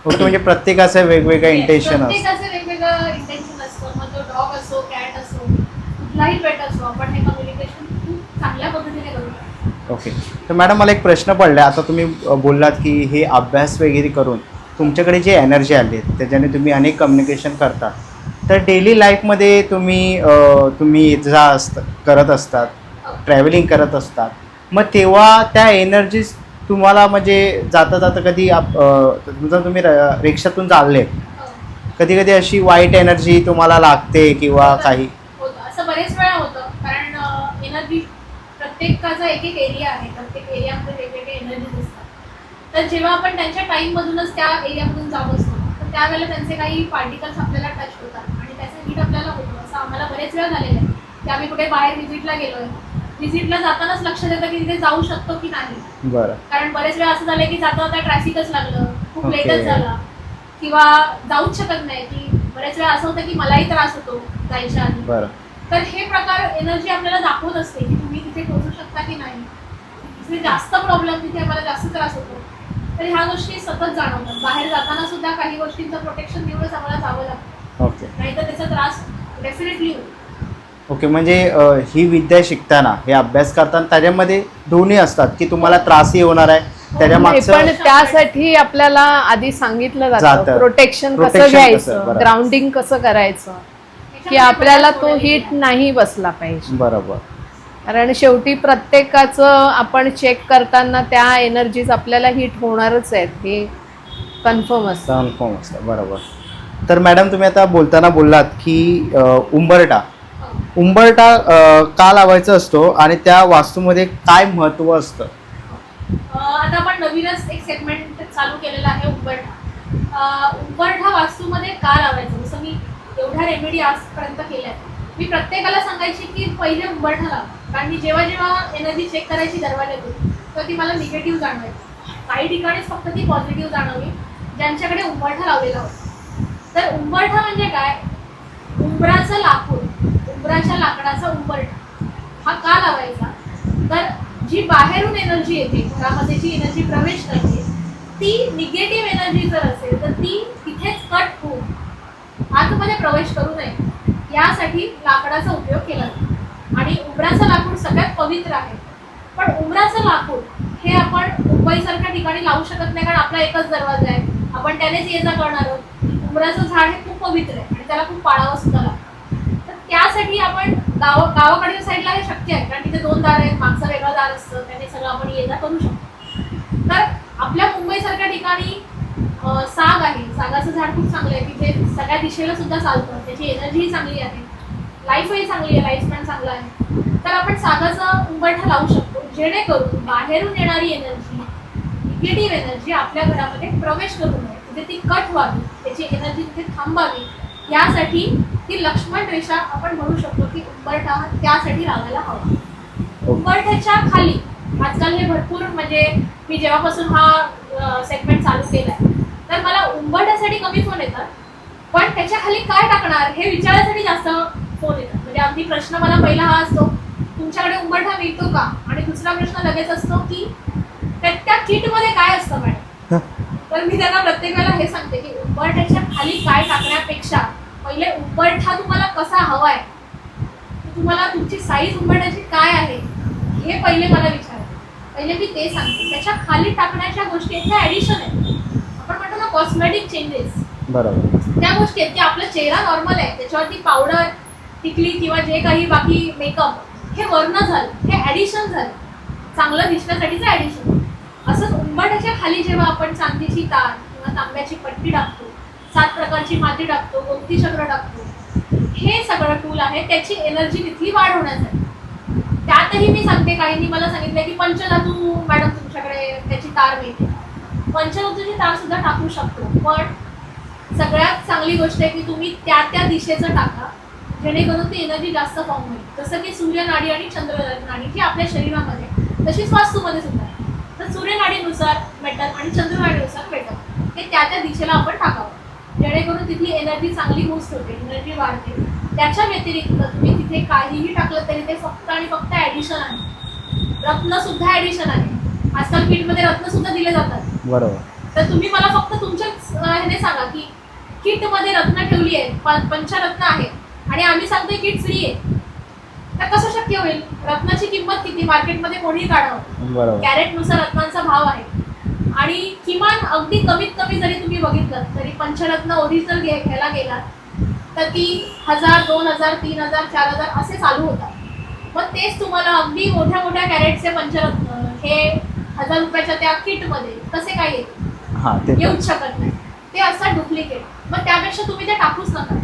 म्हणजे प्रत्येकाचं वेगवेगळं इंटेन्शन असतं. मग तो डॉग असो, कॅट असो, कुठलाही पेट असो, आपण हे कम्युनिकेशन खूप चांगल्या पद्धतीने करू शकतो. तर मॅडम मला एक प्रश्न पडला. आता तुम्ही बोललात की हे अभ्यास वगैरे करून तुमच्याकडे जी एनर्जी आली आहे त्याच्याने तुम्ही अनेक कम्युनिकेशन करता. तर डेली लाईफमध्ये तुम्ही करत असतात, ट्रॅव्हलिंग करत असतात, मग तेव्हा त्या एनर्जीज तुम्हाला म्हणजे जाता कधी तुम्ही रिक्षातून चालले, कधी कधी अशी वाईट एनर्जी तुम्हाला लागते किंवा काही? असं बरेच वेळा होतं, कारण एनर्जी प्रत्येकाचा एक एरिया आहे, प्रत्येक एरियामध्ये वेगवेगळे एनर्जीज असतात. तर जेव्हा आपण त्यांच्या टाईममधूनच त्या एरियामधून जात असतो तर त्यावेळेला त्यांचे काही पार्टिकल्स आपल्याला टच होतात आणि त्याचं हीट आपल्याला होतं. असं आम्हाला बरेच वेळा झालेलं आहे की आम्ही कुठे बाहेर व्हिजिटला गेलोय, व्हिजिटला जातानाच लक्षात येतं की तिथे जाऊ शकतो की नाही. कारण बरेच वेळा असं झालं की जाता जाता ट्रॅफिकच लागलं, खूप लेटच झाला किंवा जाऊच शकत नाही की बऱ्याच वेळा असं होतं की मलाही त्रास होतो जायच्या आधी. बरं. तर हे प्रकार एनर्जी आपल्याला दाखवत असते की तुम्ही तिथे पोहोचू शकता की नाही. तिथे जास्त प्रॉब्लेम, तिथे मला जास्त त्रास होतो. तर ह्या गोष्टी सतत जाणवतात. बाहेर जाताना सुद्धा काही गोष्टींचं प्रोटेक्शन घेऊनच आम्हाला जावं लागतं, ओके नाहीतर त्याचा त्रास डेफिनेटली होईल. ओके. म्हणजे ही विद्या शिकताना, हे अभ्यास करताना त्याच्यामध्ये दोन्ही असतात की तुम्हाला त्रासही होणार आहे, त्याच्या नाही, मागचं पण त्यासाठी आपल्याला आधी सांगितलं जातं जातं. प्रोटेक्शन कसं Protection कसं, घ्यायचं, बरोबर. ग्राउंडिंग कसं करायचं, की त्याच्यामध्ये आपल्याला बऱ्याच तो गोष्टी हिट नाही बसला पाहिजे. बरोबर. कारण शेवटी प्रत्येकाचं आपण चेक करताना त्या एनर्जीज आपल्याला हिट होणारच आहेत, हे कन्फर्म असतं. कन्फर्म असतं. बरोबर. तर मॅडम तुम्ही आता बोलताना बोललात की उंबरठा का लावायचा असतो आणि त्या वास्तूमध्ये काय महत्त्व असतं? आता आपण नवीनच एक सेगमेंट चालू केलेला आहे उंबरठा. उंबरठा वास्तूमध्ये का लावायचं, जसं मी एवढ्या रेमेडी आजपर्यंत केल्या. मी प्रत्येकाला सांगायची की पहिले उंबरठा लावा, कारण मी जेव्हा जेव्हा एनर्जी चेक करायची दरवाज्यातून तर ती मला निगेटिव्ह जाणवायची. काही ठिकाणीच फक्त ती पॉझिटिव्ह जाणवली ज्यांच्याकडे उंबरठा लावलेला होता. तर उंबरठा म्हणजे काय, उंबराचं लाकूड, उंबराच्या लाकडाचा उंबरठा हा का लावायचा, तर जी बाहेरून एनर्जी येते, घरामध्ये जी एनर्जी प्रवेश करते, ती निगेटिव्ह एनर्जी जर असेल तर ती तिथेच कट होऊन आतमध्ये प्रवेश करू नये यासाठी लाकडाचा उपयोग केला जातो. आणि उंबराचं लाकूड सगळ्यात पवित्र आहे. पण उंबराचं लाकूड हे आपण मुंबईसारख्या ठिकाणी लावू शकत नाही, कारण आपला एकच दरवाजा आहे, आपण त्यानेच ये जा करणार आहोत. उंबराचं झाड हे खूप पवित्र आहे आणि त्याला खूप पाळावं सुद्धा लागतं. तर त्यासाठी आपण गावाकडच्या साईडला हे शक्य आहे, कारण तिथे 2 दार आहेत, मागचं वेगळं दार असतं, त्याने सगळं आपण ये जा करू शकतो. तर आपल्या मुंबईसारख्या ठिकाणी साग आहे, सागाचं झाड खूप चांगलं आहे, तिथे सगळ्या दिशेला सुद्धा चालतं, त्याची एनर्जीही चांगली आहे, लाईफही चांगली आहे, लाईफ स्पॅन चांगला आहे. तर आपण सागाचा उंबरठा लावू शकतो, जेणेकरून बाहेरून येणारी एनर्जी, निगेटिव्ह एनर्जी आपल्या घरामध्ये प्रवेश करू नये, तिथे ती कट व्हावी, त्याची एनर्जी तिथे थांबावी. यासाठी ती लक्ष्मण रेषा आपण म्हणू शकतो की उंबरठा त्यासाठी लावायला हवा. उंबरठ्याच्या खाली आजकाल हे भरपूर, म्हणजे मी जेव्हापासून हा सेगमेंट चालू केलाय तर मला उंबरठ्यासाठी कमी फोन येतात, पण त्याच्या खाली काय टाकणार हे विचारायसाठी जास्त फोन येतात. म्हणजे अगदी प्रश्न मला पहिला हा असतो, तुमच्याकडे उंबरठा मिळतो का, आणि दुसरा प्रश्न लगेच असतो की त्या किटमध्ये काय असतं मॅडम. तर मी त्यांना प्रत्येक वेळेला हे सांगते की उंबरठ्याच्या खाली काय टाकण्यापेक्षा पहिले उंबरठा तुम्हाला कसा हवाय, तुम्हाला तुमची साईज उंबरठ्याची काय आहे हे पहिले मला विचारा, पहिले मी ते सांगते. त्याच्या खाली टाकण्याच्या गोष्टी आहेत, त्या ॲडिशन आहेत. आपण म्हणतो ना कॉस्मेटिक चेंजेस, बरोबर, त्या गोष्टी आहेत की आपला चेहरा नॉर्मल आहे, त्याच्यावरती पावडर, टिकली किंवा जे काही बाकी मेकअप हे वरनं झालं, हे ॲडिशन झालं, चांगलं दिसण्यासाठीचं ॲडिशन. असंच उंबरठ्याच्या खाली जेव्हा आपण चांदीची तार किंवा तांब्याची पट्टी टाकतो, 7 प्रकारची माती टाकतो, गोमती चक्र टाकतो, हे सगळं टूल आहे त्याची एनर्जी तिथली वाढवण्यासाठी. त्यातही मी सांगते, काहींनी मला सांगितलं की पंचधातू मॅडम तुमच्याकडे त्याची तार मिळते, पंचधातूची तार सुद्धा टाकू शकतो. पण सगळ्यात चांगली गोष्ट आहे की तुम्ही त्या दिशेचं टाका, जेणेकरून ती एनर्जी जास्त फॉर्म होईल. जसं की सूर्यनाडी आणि चंद्रनाडी जी आपल्या शरीरामध्ये, तशीच वास्तूमध्ये सुद्धा आहे. तर सूर्यनाडीनुसार मेटल आणि चंद्रनाडीनुसार मेटल हे त्या दिशेला आपण टाकावं, जेणेकरून तिथली एनर्जी चांगली बूस्ट होते, एनर्जी वाढते. त्याच्या व्यतिरिक्त तुम्ही तिथे काहीही टाकलं तरी ते फक्त आणि फक्त ॲडिशन आहे. रत्न सुद्धा ॲडिशन आहे. आजकाल किटमध्ये रत्न सुद्धा दिले जातात. बरोबर. तर तुम्ही मला फक्त तुमच्याच ह्याने सांगा की किटमध्ये रत्न ठेवली आहेत, पंचरत्न आहेत, आणि आम्ही सांगतोय किट फ्री आहे, तर कसं शक्य होईल. रत्नाची किंमत किती मार्केटमध्ये कोणीही काढावं, बरोबर, कॅरेटनुसार रत्नांचा भाव आहे. आणि किमान अगदी कमीत कमी जरी तुम्ही बघितलं तरी पंचरत्न ओरिजिनल घ्यायला गेलात तर ती 1000, 2000, 3000, 4000 असे चालू होतात. मग तेच तुम्हाला अगदी मोठ्या मोठ्या कॅरेटचे पंचरत्न हे 1000 रुपयाच्या त्या किटमध्ये कसे काय येते, हां ते येऊच शकत नाही. ते असतात डुप्लिकेट. मग त्यापेक्षा तुम्ही ते टाकूच नका,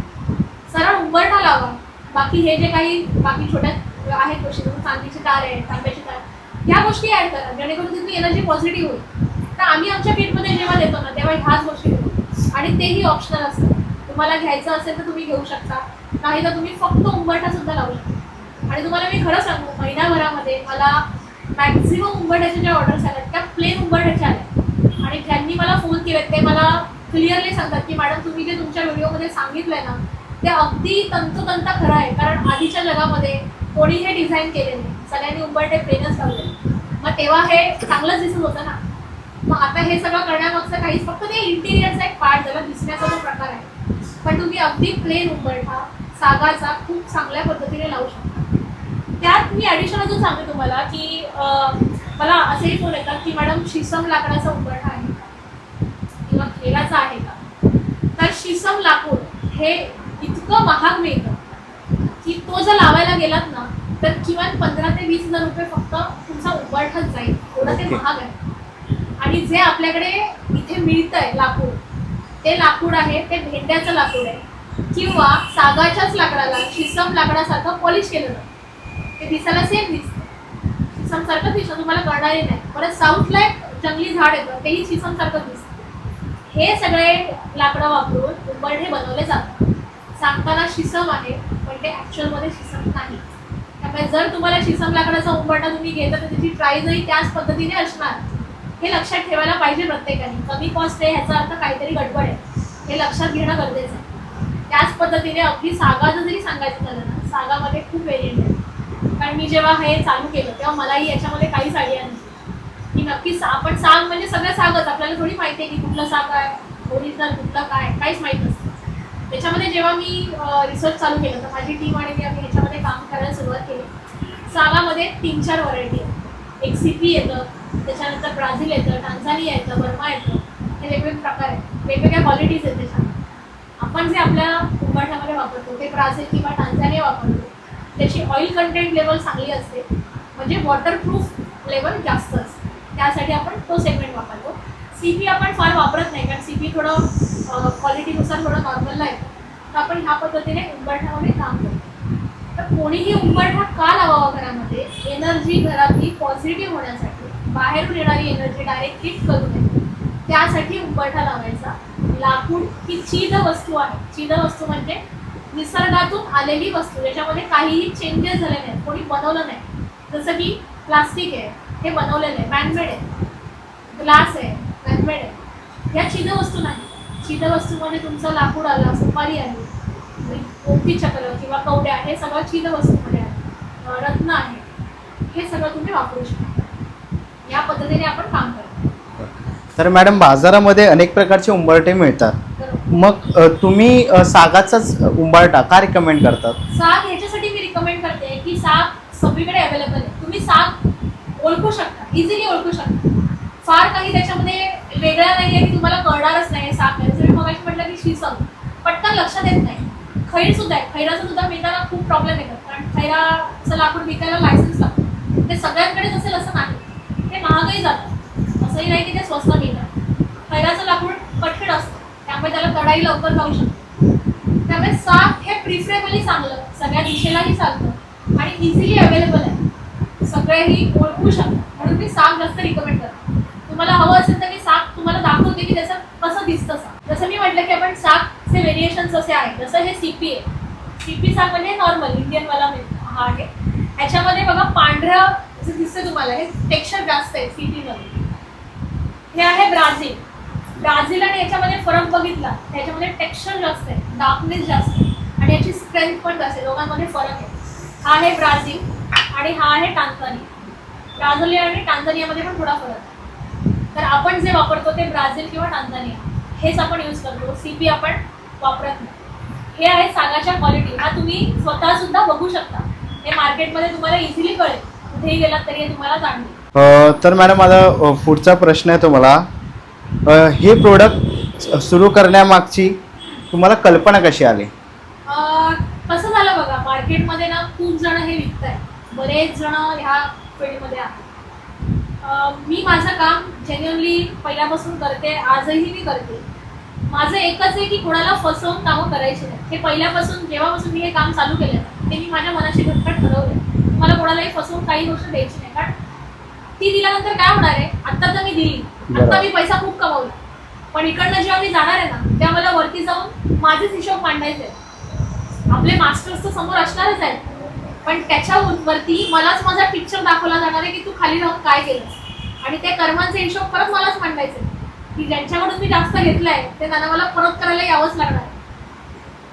सरळ उंबरठा लावा. बाकी हे जे काही बाकी छोट्या आहेत गोष्टी, चांदीची तार आहे, तांब्याची तार, ह्या गोष्टी ॲड करा, जेणेकरून तुम्ही एनर्जी पॉझिटिव्ह होईल. तर आम्ही आमच्या किटमध्ये जेव्हा देतो ना तेव्हा ह्याच गोष्टी देतो, आणि तेही ऑप्शनल असतं. तुम्हाला घ्यायचं असेल तर तुम्ही घेऊ शकता, नाही तर तुम्ही फक्त उंबरठा सुद्धा लावू शकता. आणि तुम्हाला मी खरं सांगू, महिन्याभरामध्ये मला मॅक्झिमम उंबरठ्याच्या ज्या ऑर्डर्स आल्या त्या प्लेन उंबरठ्याच्या आल्या, आणि ज्यांनी मला फोन केले ते मला क्लिअरली सांगतात की मॅडम तुम्ही जे तुमच्या व्हिडिओमध्ये सांगितलंय ना ते अगदी तंतोतंत खरं आहे. कारण आधीच्या जगामध्ये कोणी हे डिझाईन केले नाही, सगळ्यांनी उंबरठे प्लेनच लावले. मग तेव्हा हे चांगलंच दिसत होतं ना. मग आता हे सगळं करण्यामागचं काहीच फक्त ते इंटिरियरचा एक पार्ट झाला, दिसण्याचा जो प्रकार आहे. पण तुम्ही अगदी प्लेन उंबरठा सागाचा खूप चांगल्या पद्धतीने लावू शकता. त्यात मी ॲडिशन अजून सांगते तुम्हाला की मला असेही फोन येतात की मॅडम शिसम लाकडाचा उंबरठा आहे किंवा खेळाचा आहे का. तर शिसम लाकूड हे इतकं महाग मिळतं की तो जर लावायला गेलात ना तर किमान 15,000 ते 20,000 रुपये फक्त तुमचा उंबरठाच जाईल, एवढं ते महाग आहे. आणि जे आपल्याकडे इथे मिळतंय लाकूड, ते लाकूड आहे ते भेंड्याचं लाकूड आहे किंवा सागाच्याच लाकडाला शिसम लाकडासारखं पॉलिश केलं जातं. ते दिसायला सेम दिसतं, शिसमसारखं दिसतं, तुम्हाला कळणारही नाही. परत साऊथला एक जंगली झाड येतं तेही शिसमसारखं दिसतं. हे सगळे लाकडं वापरून उंबरठे बनवले जातात. सांगताना शिसम आहे पण ते ॲक्च्युअलमध्ये शिसम नाही. त्यामुळे जर तुम्हाला शिसम लाकडाचा उंबरठा तुम्ही घेता तर त्याची प्राईजही त्याच पद्धतीने असणार, हे लक्षात ठेवायला पाहिजे प्रत्येकाने. कमी कॉस्ट आहे ह्याचा अर्थ काहीतरी गडबड आहे, हे लक्षात घेणं गरजेचं आहे. त्याच पद्धतीने अगदी सागाचं जरी सांगायचं झालं ना, सागामध्ये खूप व्हेरियंट आहे. कारण मी जेव्हा हे चालू केलं तेव्हा मलाही याच्यामध्ये काहीच आयडिया नाही की नक्की आपण साग म्हणजे सगळं सागच, आपल्याला थोडी माहिती आहे की कुठलं साग आहे, ओरिजिनल कुठलं काय, काहीच माहीत नसतं. त्याच्यामध्ये जेव्हा मी रिसर्च चालू केलं तर माझी टीम आणि मी आम्ही ह्याच्यामध्ये काम करायला सुरुवात केली. सागामध्ये 3-4 व्हरायटी आहेत. एक सीपी येतं, त्याच्यानंतर ब्राझील येतं, टांझानिया येतं, बर्मा येतं. हे वेगवेगळे प्रकार आहेत, वेगवेगळ्या क्वालिटीज आहेत. त्याच्यामध्ये आपण जे आपल्या उंबरठ्यामध्ये वापरतो ते ब्राझील किंवा टांझानिया वापरतो. त्याची ऑइल कंटेंट लेवल चांगली असते, म्हणजे वॉटरप्रूफ लेवल जास्त असते. त्यासाठी आपण तो सेगमेंट वापरतो. सीपी आपण फार वापरत नाही कारण सीपी थोडं क्वालिटीनुसार थोडं नॉर्मलला येतं. तर आपण ह्या पद्धतीने उंबरठ्यामध्ये काम करतो. तर कोणीही उंबरठा का लावावा घरामध्ये, एनर्जी घरातली पॉझिटिव्ह होण्यासाठी, बाहेरून येणारी एनर्जी डायरेक्ट हिट करू नये त्यासाठी उंबरठा लावायचा. लाकूड ही चीज वस्तू आहे. चीज वस्तू म्हणजे निसर्गातून आलेली वस्तू, ज्याच्यामध्ये काहीही चेंजेस झाले नाहीत, कोणी बनवलं नाही. जसं की प्लास्टिक आहे, हे बनवलेलं आहे, मॅनमेड आहे. ग्लास आहे, मॅनमेड आहे. ह्या चीज वस्तू नाही. चीज वस्तूमध्ये तुमचं लाकूड आलं, सुपारी आली, मोती चक्र किंवा कवड्या, हे सगळं चीज वस्तूमध्ये आहे. रत्न आहे, हे सगळं तुम्ही वापरू शकता. या पद्धतीने आपण काम करतो. तर मॅडम बाजारामध्ये अनेक प्रकारचे उंबरठे मिळतात, मग तुम्ही सागाचाच उंबरठा का रिकमेंड करतात? साग ह्याच्यासाठी मी रिकमेंड करते की साग सगळीकडे अवेलेबल आहे. तुम्ही साग ओळखू शकता, इझिली ओळखू शकता. फार काही त्याच्यामध्ये वेगळं नाही आहे की तुम्हाला कळणारच नाही साग आहे. जर मगाशी म्हटलं की शिसम पटकन लक्षात येत नाही. खैर सुद्धा आहे, खैराचं सुद्धा मिळताना खूप प्रॉब्लेम येतात कारण खैराचं लाकूड विकायला लायसन्स लागतं. ते सगळ्यांकडेच असेल असं नाही, ते महागही जातं. असंही नाही की ते स्वस्त मिळतात. खैराचं लाकूड कठीण असतं, त्यामुळे त्याला कढाई लवकर जाऊ शकते. त्यामुळे साग हे प्रिफरेबली चांगलं, सगळ्या दिशेलाही चालतं आणि इझिली अवेलेबल आहे, सगळेही ओळखू शकतात. म्हणून मी साग जास्त रिकमेंड करते. तुम्हाला हवं असेल तर मी साग तुम्हाला दाखवते की त्याचं कसं दिसतं साग. जसं मी म्हटलं की आपण सागचे व्हेरिएशन्स असे आहेत. जसं हे सीपी आहे, सीपी साग म्हणजे नॉर्मल इंडियनवाला हा आहे. ह्याच्यामध्ये बघा पांढरं जे दिसतं तुम्हाला, हे टेक्स्चर जास्त आहे सीपीमध्ये. हे आहे ब्राझील. ब्राझील आणि याच्यामध्ये फरक बघितला, त्याच्यामध्ये टेक्स्चर जास्त आहे, डार्कनेस जास्त आहे आणि याची स्ट्रेंथ पण जास्त आहे. दोघांमध्ये फरक आहे. हा आहे ब्राझील आणि हा आहे टांझानिया. ब्राझील आणि टांझानियामध्ये पण थोडा फरक आहे. तर आपण जे वापरतो ते ब्राझील किंवा टांझानिया हेच आपण यूज करतो. सीपी आपण वापरत नाही. हे आहे सागाच्या क्वालिटी. हा तुम्ही स्वतः सुद्धा बघू शकता. हे मार्केटमध्ये तुम्हाला इझिली कळेल, कुठेही गेलात तरी हे तुम्हाला जाणवेल. तर मॅडम माझा पुढचा प्रश्न आहे तुम्हाला, हे प्रोडक्ट सुरू करण्यामागची तुम्हाला कल्पना कशी आली? कसं झालं बघा, मार्केटमध्ये ना खूप जण हे विकत आहे, बरेच जण ह्या फील्डमध्ये आहेत. मी माझं काम जेन्युअनली पहिल्यापासून करते, आजही मी करते. माझं एकच आहे की कोणाला फसवून कामं करायची नाही. हे पहिल्यापासून जेव्हापासून मी हे काम चालू केलं ते मी माझ्या मनाशी घटघट ठरवलं. मला कोणालाही फसवून काही गोष्ट द्यायची नाही, कारण ती दिल्यानंतर काय होणार आहे. आत्ता तर मी दिली, आत्ता मी पैसा खूप कमवला, पण इकडनं जेव्हा मी जाणार आहे ना तेव्हा मला वरती जाऊन माझेच हिशोब मांडायचे आहेत. आपले मास्टर्स तर समोर असणारच आहेत, पण त्याच्यावरती मलाच माझा पिक्चर दाखवला जाणार आहे की तू खाली राहून काय केलंस आणि त्या कर्मांचे हिशोब परत मलाच मांडायचे. की ज्यांच्याकडून मी जास्त घेतलंय ते त्यांना मला परत करायला यावंच लागणार.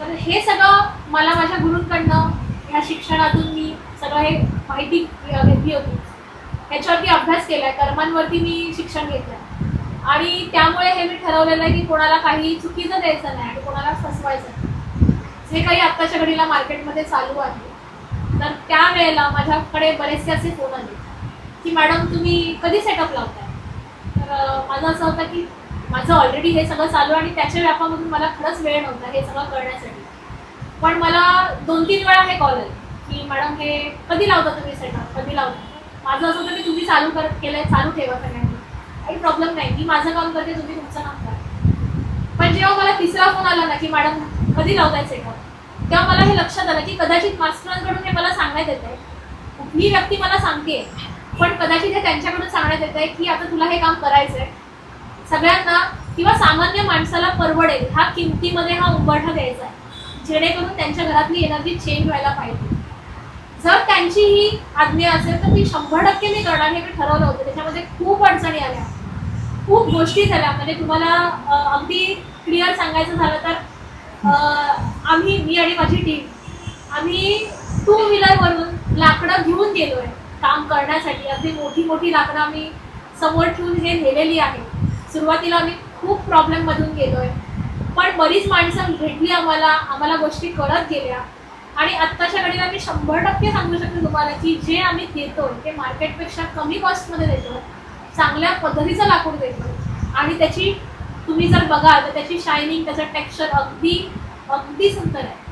तर हे सगळं मला माझ्या गुरूंकडनं ह्या शिक्षणातून मी सगळं हे माहिती घेतली होती. ह्याच्यावरती अभ्यास केलाय, कर्मांवरती मी शिक्षण घेतलंय आणि त्यामुळे हे मी ठरवलेलं आहे की कोणाला काही चुकीचं द्यायचं नाही आणि कोणाला फसवायचं नाही. जे काही आत्ताच्या घडीला मार्केटमध्ये चालू आहे, तर त्यावेळेला माझ्याकडे बरेचसे असे फोन आले की मॅडम तुम्ही कधी सेटअप लावताय. तर माझं असं होतं की माझं ऑलरेडी हे सगळं चालू आणि त्याच्या व्यापामधून मला खरंच वेळ नव्हता हे सगळं करण्यासाठी. पण मला 2-3 वेळा हे कॉल आले की मॅडम हे कधी लावता तुम्ही सेटअप, कधी लावता. माझं असं होतं की तुम्ही चालू चालू ठेवा सगळ्यांनी, काही प्रॉब्लेम नाही, मी माझं काम करते, तुम्ही तुमचं काम करा. पण जेव्हा मला तिसरा फोन आला ना की मॅडम कधी लावताय सेटअप, तेव्हा मला हे लक्षात आलं की कदाचित मास्टरांकडून हे मला सांगण्यात येत आहे, कुठली व्यक्ती मला सांगते, पण कदाचित हे त्यांच्याकडून सांगण्यात येत आहे की आता तुला हे काम करायचं आहे. सगळ्यांना किंवा सामान्य माणसाला परवडेल ह्या किमतीमध्ये हा उंबरठा द्यायचा आहे, जेणेकरून त्यांच्या घरातली एनर्जी चेंज व्हायला पाहिजे. जर त्यांची ही आज्ञा असेल तर ती 100% मी करणार हे मी ठरवलं होतं. त्याच्यामध्ये खूप अडचणी आल्या, खूप गोष्टी झाल्या. म्हणजे तुम्हाला अगदी क्लिअर सांगायचं झालं तर मी आणि माझी टीम आम्ही 2 व्हीलरवरून लाकडं घेऊन गेलोय काम करण्यासाठी. अगदी मोठी मोठी लाकडं आम्ही समोर ठेवून हे नेलेली आहे. सुरुवातीला आम्ही खूप प्रॉब्लेममधून गेलोय, पण बरीच माणसं भेटली आम्हाला गोष्टी कळत गेल्या आणि आत्ताच्या घडीला मी 100% सांगू शकते तुम्हाला की जे आम्ही देतोय ते मार्केटपेक्षा कमी कॉस्टमध्ये देतोय, चांगल्या पद्धतीचं लाकूड देतोय आणि त्याची तुम्ही जर बघाल तर त्याची शायनिंग, त्याचं टेक्स्चर अगदी सुंदर आहे.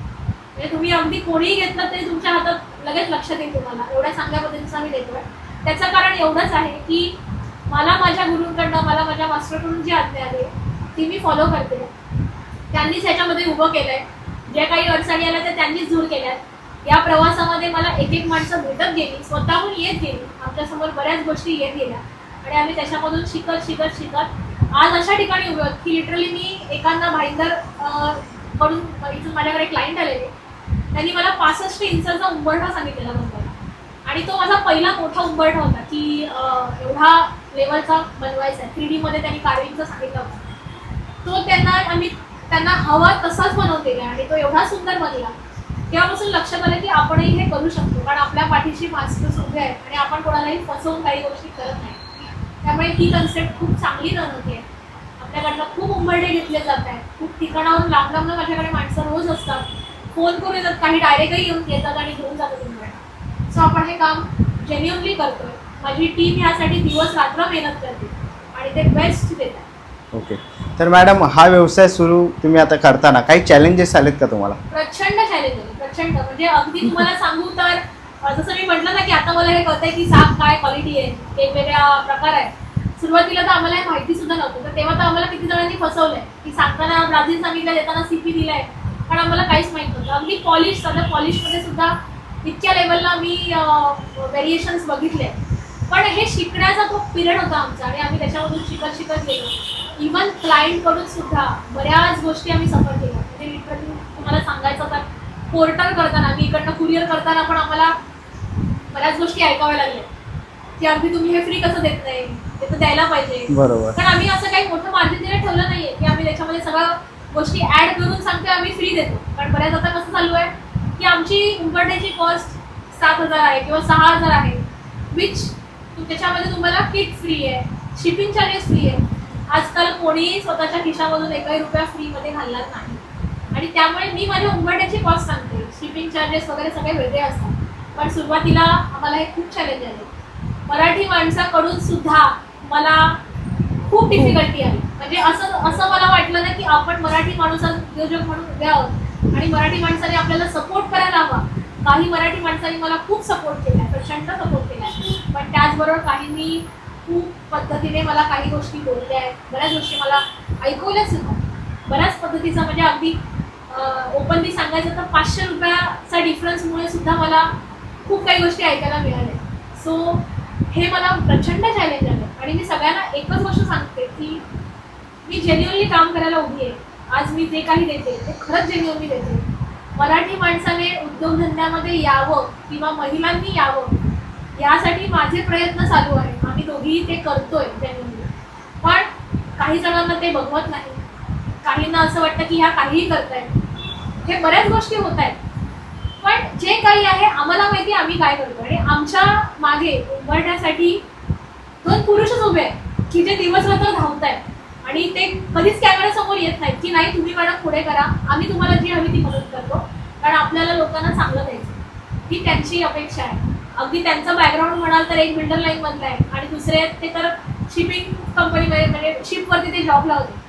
म्हणजे तुम्ही अगदी कोणीही घेतलं तरी तुमच्या हातात लगेच लक्षात येईल तुम्हाला, एवढ्या चांगल्या पद्धतीचं आम्ही देतोय. त्याचं कारण एवढंच आहे की मला माझ्या गुरूंकडनं, मला माझ्या मास्टरकडून जी आज्ञा आली ती मी फॉलो करते. त्यांनीच ह्याच्यामध्ये उभं केलंय. जे काही अडचणी आल्या त्या त्यांनीच दूर केल्यात. या प्रवासामध्ये मला एक माणसं भेटत गेली, स्वतःहून येत गेली, आमच्यासमोर बऱ्याच गोष्टी येत गेल्या आणि आम्ही त्याच्यामधून शिकत आज अशा ठिकाणी उभे आहोत की लिटरली मी एखादा भाईंदर कडून इथून माझ्याकडे क्लायंट आलेले, त्यांनी मला 65 इंचाचा उंबरठा सांगितलेला बनवायला आणि तो माझा पहिला मोठा उंबरठा होता की एवढा लेवलचा बनवायचा आहे. 3D मध्ये त्यांनी कार्विंगचं सांगितलं होतं. तो त्यांना हवा तसाच बनवून दिला आणि तो एवढा सुंदर बनला. तेव्हापासून लक्षात आलं की आपणही हे करू शकतो, कारण आपल्या पाठीशी मास्टर्स उभे आहेत आणि आपण कोणालाही फसवून काही गोष्टी करत नाही. त्यामुळे ही कन्सेप्ट खूप चांगली बनवते. आपल्याकडनं खूप उंबरठे घेतले जात आहेत, खूप ठिकाणाहून लांब माझ्याकडे माणसं रोज असतात, फोन करून येतात, काही डायरेक्टही येतात आणि घेऊन जातात उंबरठा. सो आपण हे काम जेन्युअनली करतोय. माझी टीम ह्यासाठी दिवस रात्र मेहनत करते आणि ते बेस्ट देतात. ओके. तर मॅडम हा व्यवसाय सुरू तुम्ही आता करताना काही चॅलेंजेस आलेत का तुम्हाला? प्रचंड चॅलेंज आहे, प्रचंड. म्हणजे अगदी तुम्हाला सांगू तर जसं मी म्हटलं ना की आता मला हे कळतंय की साप काय क्वालिटी आहे, वेगवेगळ्या प्रकार आहेत. सुरुवातीला तर आम्हाला हे माहिती सुद्धा नव्हतं. तर तेव्हा तर आम्हाला किती जणांनी फसवलंय की सांगताना ब्राझील सांगितलं, देताना CP दिलाय, पण आम्हाला काहीच माहित नव्हतं. अगदी पॉलिश, साधं पॉलिशमध्ये सुद्धा इतक्या लेवलला मी व्हेरिएशन्स बघितले. पण हे शिकण्याचा तो पिरियड होता आमचा आणि आम्ही त्याच्यामधून शिकत गेलो. इव्हन क्लायंटकडून सुद्धा बऱ्याच गोष्टी आम्ही सफर केल्या. म्हणजे लिटरली तुम्हाला सांगायचं तर पोर्टर करताना, मी इकडनं कुरिअर करताना पण आम्हाला बऱ्याच गोष्टी ऐकाव्या लागल्या की अगदी तुम्ही हे फ्री कसं देत नाही, ते तर द्यायला पाहिजे. बरोबर. पण आम्ही असं काही मोठं मार्जिन दिलं ठेवलं नाहीये की आम्ही त्याच्यामध्ये सगळ्या गोष्टी ऍड करून सांगतो आम्ही फ्री देतो. कारण बऱ्याच आता कसं चालू आहे की आमची उंबरठ्याची कॉस्ट 7,000 आहे किंवा 6,000 आहे, विच त्याच्यामध्ये तुम्हाला किट फ्री आहे, शिपिंग चार्जेस फ्री आहे. आजकाल कोणीही स्वतःच्या खिशामधून एकही रुपया फ्रीमध्ये घालणार नाही आणि त्यामुळे मी माझ्या उंबरठ्याची कॉस्ट सांगते. शिपिंग चार्जेस वगैरे सगळे वेगळे असतात. पण सुरुवातीला आम्हाला हे खूप चॅलेंज आले. मराठी माणसाकडून सुद्धा मला खूप डिफिकल्टी आली. म्हणजे असं मला वाटलं ना की आपण मराठी माणूस उद्योजक म्हणून उभे आहोत आणि मराठी माणसाने आपल्याला सपोर्ट करायला हवा. काही मराठी माणसांनी मला खूप सपोर्ट केला, प्रचंड सपोर्ट केला. पण त्याचबरोबर काहींनी खूप पद्धतीने मला काही गोष्टी बोलल्या आहेत, बऱ्याच गोष्टी मला ऐकवल्या सुद्धा. बऱ्याच पद्धतीचा म्हणजे अगदी ओपनली सांगायचं तर 500 रुपयाचा डिफरन्समुळे सुद्धा मला खूप काही गोष्टी ऐकायला मिळाल्या. सो हे मला प्रचंड चॅलेंज आलं आणि मी सगळ्यांना एकच गोष्ट सांगते की मी जेन्युअनली काम करायला उभी आहे. आज मी जे काही देते ते खरंच जेन्युअनली देते. मराठी माणसाने उद्योगधंद्यामध्ये यावं किंवा महिलांनी यावं यासाठी माझे प्रयत्न चालू आहेत. आम्ही दोघीही ते करतोय जेन्युअनली. पण काही जणांना ते बघवत नाही, काहींना असं वाटतं की ह्या काहीही करतायत. हे बऱ्याच गोष्टी होत आहेत, पण जे काही आहे आम्हाला माहिती आम्ही काय करतो. आणि आमच्या मागे उभारण्यासाठी 2 पुरुषच उभे आहेत की जे दिवसरात्र धावतायत आणि ते कधीच कॅमेऱ्यासमोर येत नाहीत की नाही तुम्ही मॅडम पुढे करा, आम्ही तुम्हाला जी हवी ती मदत करतो, कारण आपल्याला लोकांना चांगलं द्यायचं ही त्यांची अपेक्षा आहे. अगदी त्यांचं बॅकग्राऊंड म्हणाल तर एक बिल्डर लाईन मधलं आहे आणि दुसरे आहेत ते तर शिपिंग कंपनीमध्ये म्हणजे शिपवरती ते जॉबला होते.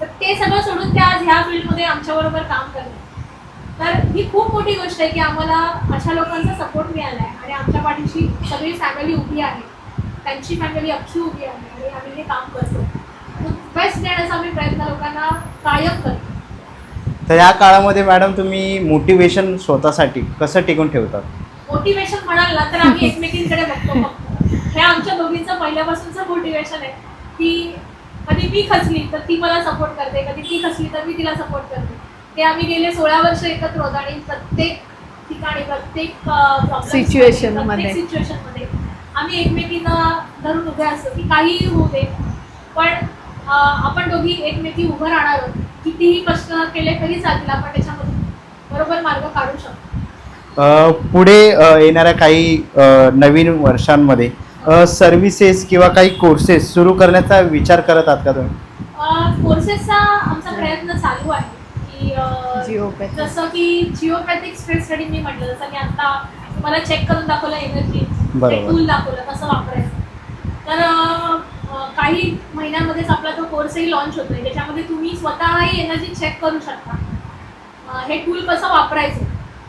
तर ते सगळं सोडून ते आज ह्या फील्डमध्ये आमच्याबरोबर काम करतात. तर ही खूप मोठी गोष्ट आहे की आम्हाला अशा लोकांचा सपोर्ट मिळाला आहे आणि आमच्या पाठीशी सगळी फॅमिली उभी आहे, त्यांची फॅमिली अख्खी उभी आहे आणि आम्ही हे काम करतो. बेस्ट देण्याचा आम्ही प्रयत्न लोकांना कायम करतो. तर या काळामध्ये मॅडम तुम्ही मोटिवेशन स्वतःसाठी कसं टिकून ठेवतात? मोटिवेशन म्हणाल ना तर आम्ही एकमेकींकडे बघतो फक्त. हे आमच्या दोघींचं पहिल्यापासूनचं मोटिवेशन आहे की कधी मी खचली तर ती मला सपोर्ट करते, कधी ती खचली तर मी तिला सपोर्ट करते. ते आम्ही गेले 16 वर्ष एकत्र होतो आणि प्रत्येक ठिकाणी प्रत्येक सिच्युएशनमध्ये सिच्युएशनमध्ये आम्ही एकमेकींना धरून उभे असतो की काहीही होऊ दे, पण आपण दोघी एकमेकी उभं राहणार आहोत. कितीही कष्ट केले तरी चालतील, आपण त्याच्यामधून बरोबर मार्ग काढू शकतो. पुढे येणाऱ्या काही नवीन वर्षांमध्ये सर्व्हिसेस किंवा काही कोर्सेस सुरू करण्याचा विचार करत आहात का तुम्ही? कोर्सेसचा आमचा प्रयत्न चालू आहे की जिओपॅथी. जसं की जिओपॅथिक स्ट्रेस स्टडी मी म्हटलं, जसं की आता तुम्हाला चेक करून दाखवलं एनर्जी, बरोबर. टूल दाखवलं कसं वापरायचं. तर काही महिन्यांमध्येच आपला तो कोर्सही लॉन्च होतोय ज्याच्यामध्ये तुम्ही स्वतःही एनर्जी चेक करू शकता. हे टूल कसं वापरायचं,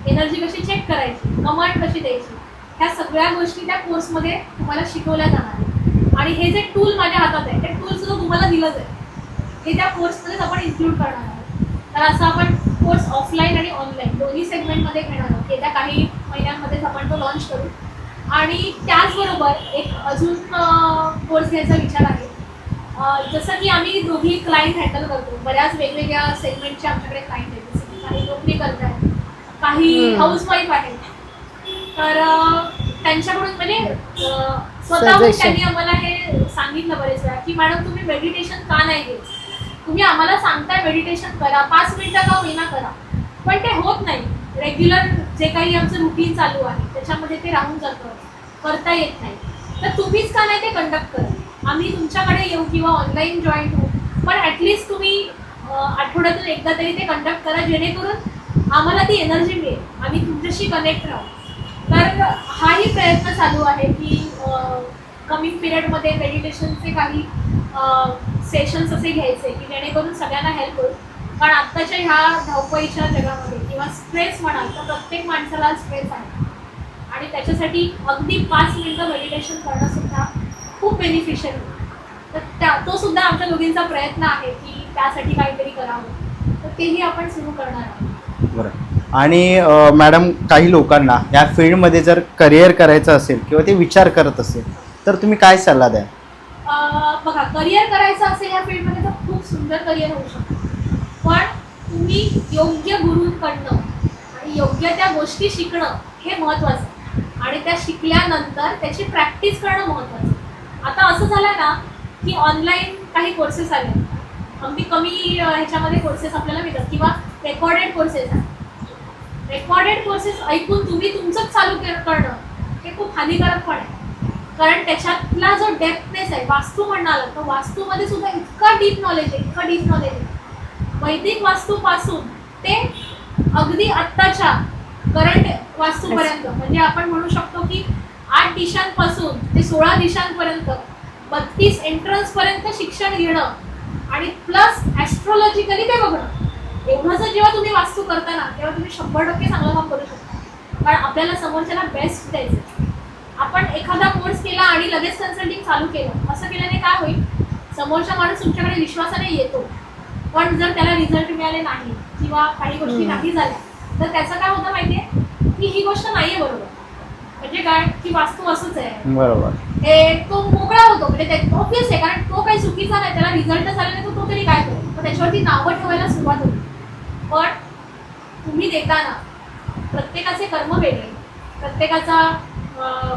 एनर्जी कशी चेक करायची, कमांड कशी द्यायची, ह्या सगळ्या गोष्टी त्या कोर्समध्ये तुम्हाला शिकवल्या जाणार आहेत. आणि हे जे टूल माझ्या हातात आहे ते टूल सुद्धा तुम्हाला दिलं जाईल, हे त्या कोर्समध्येच आपण इन्क्लूड करणार आहोत. तर असं आपण कोर्स ऑफलाईन आणि ऑनलाईन दोन्ही सेगमेंटमध्ये घेणार आहोत. येत्या काही महिन्यांमध्येच आपण तो लॉन्च करू. आणि त्याचबरोबर एक अजून कोर्स घ्यायचा विचार आहे. जसं की आम्ही दोघी क्लायंट हँडल करतो, बऱ्याच वेगवेगळ्या सेगमेंटचे आमच्याकडे क्लायंट आहेत. जसं की काही नोकरी करत आहेत, काही हाऊसवाईफ आहेत. तर त्यांच्याकडून म्हणजे स्वतःहून त्यांनी आम्हाला हे सांगितलं बरेच वेळा की मॅडम तुम्ही मेडिटेशन का नाही घेत, तुम्ही आम्हाला सांगताय मेडिटेशन करा, 5 मिनिटं का होईना करा, पण ते होत नाही. रेग्युलर जे काही आमचं रुटीन चालू आहे त्याच्यामध्ये ते राहून जातं, करता येत नाही. तर तुम्हीच का नाही ते कंडक्ट करा, आम्ही तुमच्याकडे येऊ किंवा ऑनलाईन जॉईन होऊ, पण ॲटलिस्ट तुम्ही आठवड्यातून एकदा तरी ते कंडक्ट करा, जेणेकरून आम्हाला ती एनर्जी मिळेल, आम्ही तुमच्याशी कनेक्ट राहू. तर हाही प्रयत्न चालू आहे की कमिंग पिरियडमध्ये मेडिटेशनचे काही सेशन्स असे घ्यायचे की जेणेकरून सगळ्यांना हेल्प होईल. कारण आत्ताच्या ह्या धावपळीच्या जगामध्ये किंवा स्ट्रेस म्हणाल तर प्रत्येक माणसाला स्ट्रेस आहे आणि त्याच्यासाठी अगदी 5 मिनिटं मेडिटेशन करणं सुद्धा खूप बेनिफिशियल आहे. तर तो सुद्धा आमच्या दोघींचा प्रयत्न आहे की त्यासाठी काहीतरी करावं, तर तेही आपण सुरू करणार आहोत. बरं. आणि मॅडम काही लोकांना या फील्डमध्ये जर करिअर करायचं असेल किंवा ते विचार करत असेल तर तुम्ही काय सल्ला द्या? बघा, करिअर करायचं असेल या फील्डमध्ये तर खूप सुंदर करिअर होऊ शकतं, पण तुम्ही योग्य गुरूंकडनं आणि योग्य त्या गोष्टी शिकणं हे महत्त्वाचं आणि त्या शिकल्यानंतर त्याची प्रॅक्टिस करणं महत्त्वाचं. आता असं झालं ना की ऑनलाईन काही कोर्सेस आले, अगदी कमी ह्याच्यामध्ये कोर्सेस आपल्याला मिळतात किंवा रेकॉर्डेड कोर्सेस आहेत. रेकॉर्डेड कोर्सेस ऐकून तुम्ही तुमचंच चालू करणं हे खूप हानिकारक पण आहे, कारण त्याच्यातला जो डेप्थनेस आहे, वास्तू म्हणाल तर वास्तूमध्ये सुद्धा इतका डीप नॉलेज आहे, इतकं डीप नॉलेज आहे. वैदिक वास्तूपासून ते अगदी आत्ताच्या करंट वास्तूपर्यंत, म्हणजे आपण म्हणू शकतो की 8 दिशांपासून ते 16 दिशांपर्यंत 32 एंट्रन्सपर्यंत शिक्षण घेणं आणि प्लस ॲस्ट्रॉलॉजिकली ते बघणं. एवढं जर जेव्हा तुम्ही वास्तू करता ना तेव्हा तुम्ही 100% चांगलं काम करू शकता, कारण आपल्याला समोरच्याला बेस्ट द्यायचं. आपण एखादा कोर्स केला आणि लगेच कन्सल्टिंग चालू केलं, असं केल्याने काय होईल, समोरचा माणूस तुमच्याकडे विश्वासाने येतो, पण जर त्याला रिझल्ट मिळाले नाही किंवा काही गोष्टी नाही झाल्या तर त्याचं काय होतं माहितीये की ही गोष्ट नाहीये बरोबर. म्हणजे काय की वास्तू असंच आहे बरोबर, हे तो मोकळा होतो, म्हणजे ते ऑब्वियस आहे, कारण तो काही चुकीचा नाही, त्याला रिझल्ट झाला नाही तर तो तरी काय करेल, तर त्याच्यावरती नावं ठेवायला सुरुवात होती. पण तुम्ही देताना प्रत्येकाचे कर्म वेगळे, प्रत्येकाचा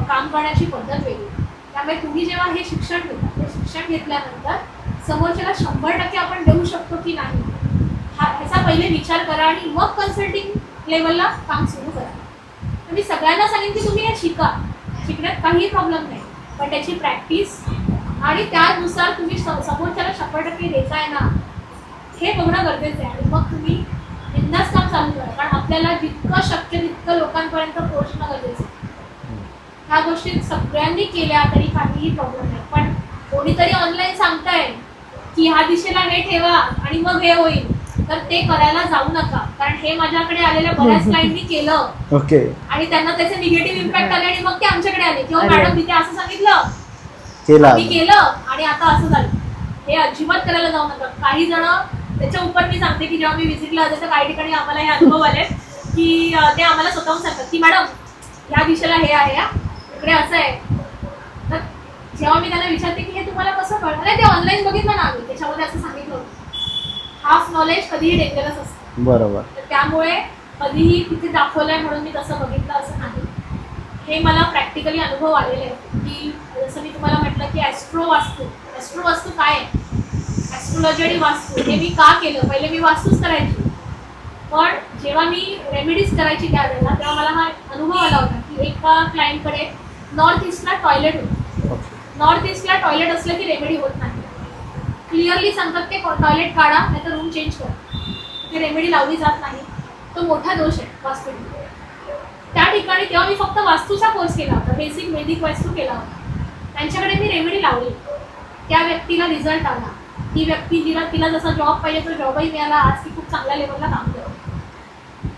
काम करण्याची पद्धत वेगळी, त्यामुळे तुम्ही जेव्हा हे शिक्षण घेता ते शिक्षण घेतल्यानंतर समोरच्याला 100% आपण देऊ शकतो की नाही ह्याचा पहिले विचार करा आणि मग कन्सल्टिंग लेवलला काम सुरू करा. तर मी सगळ्यांना सांगेन की तुम्ही हे शिकण्यात काही प्रॉब्लेम नाही, पण त्याची प्रॅक्टिस आणि त्यानुसार तुम्ही समोरच्याला 100% देताय ना हे बघणं गरजेचं आहे. आणि मग तुम्ही बिनधास्त काम चालू करा, कारण आपल्याला जितकं शक्य तितकं लोकांपर्यंत पोहोचणं गरजेचं आहे. ह्या गोष्टी सगळ्यांनी केल्या तरी काहीही प्रॉब्लेम नाही, पण कोणीतरी ऑनलाईन सांगताय की ह्या दिशेला हे ठेवा आणि मग हे होईल, तर ते करायला जाऊ नका. कारण हे माझ्याकडे आलेल्या बऱ्याच क्लायंटनी केलं ओके आणि त्यांना त्याचे निगेटिव्ह इम्पॅक्ट आले आणि मग ते आमच्याकडे आले किंवा मॅडम तिथे असं सांगितलं केला मी केलं आणि आता असं झालं. हे अजिबात करायला जाऊ नका. काही जण त्याच्या उपर मी सांगते की जेव्हा मी व्हिजिटला जाते तर काही ठिकाणी आम्हाला हे अनुभव आले की ते आम्हाला स्वतःहून सांगतात की मॅडम ह्या दिशेला हे आहे, इकडे असं आहे. तर जेव्हा मी त्यांना विचारते की हे तुम्हाला कसं कळलं, नाही ते ऑनलाईन बघितलं ना आम्ही त्याच्यामध्ये असं सांगितलं होतं. हाफ नॉलेज कधीही डेंजरस असतं. बरोबर. तर त्यामुळे कधीही तिथे दाखवलंय म्हणून मी तसं बघितलं असं नाही. हे मला प्रॅक्टिकली अनुभव आलेले आहेत की जसं मी तुम्हाला म्हटलं की ॲस्ट्रो वास्तू काय आहे, ॲस्ट्रोलॉजी आणि वास्तू हे मी का केलं. पहिले मी वास्तूच करायची, पण जेव्हा मी रेमेडीज करायची त्यावेळेला तेव्हा मला हा अनुभव आला होता की एका क्लायंटकडे नॉर्थ ईस्टला टॉयलेट होतं. नॉर्थ ईस्टला टॉयलेट असलं की रेमेडी होत नाही. क्लिअरली सांगतात ते टॉयलेट काढा नाही तर रूम चेंज करा, ती रेमेडी लावली जात नाही. तो मोठा दोष आहे वास्तू. त्या ठिकाणी तेव्हा मी फक्त वास्तूचा कोर्स केला होता, बेसिक वैदिक वास्तू केला होता. त्यांच्याकडे मी रेमेडी लावली, त्या व्यक्तीला रिझल्ट आला. ती व्यक्ती तिला जसा जॉब पाहिजे तो जॉबही मिळाला. आज ती खूप चांगल्या लेवलला काम करते.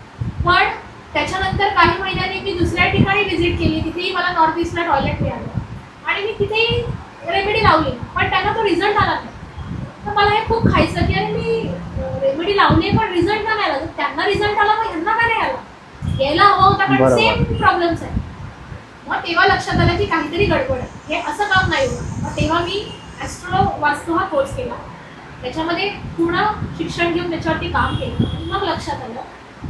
पण त्याच्यानंतर काही महिन्यांनी मी दुसऱ्या ठिकाणी व्हिजिट केली, तिथेही मला नॉर्थ ईस्टला टॉयलेट मिळालं आणि मी तिथेही रेमेडी लावली, पण त्यांना तो रिझल्ट आला नाही. तर मला हे खूप खायचं की अरे मी रेमेडी लावली पण रिझल्ट का नाही आला. त्यांना रिझल्ट आला मग ह्यांना का नाही आला, यायला हवा होता कारण सेम प्रॉब्लेम्स आहे. मग तेव्हा लक्षात आलं की काहीतरी गडबड आहे, हे असं काम नाही होत. मग तेव्हा मी ॲस्ट्रो वास्तू हा कोर्स केला, त्याच्यामध्ये पूर्ण शिक्षण घेऊन त्याच्यावरती काम केलं. आणि मग लक्षात आलं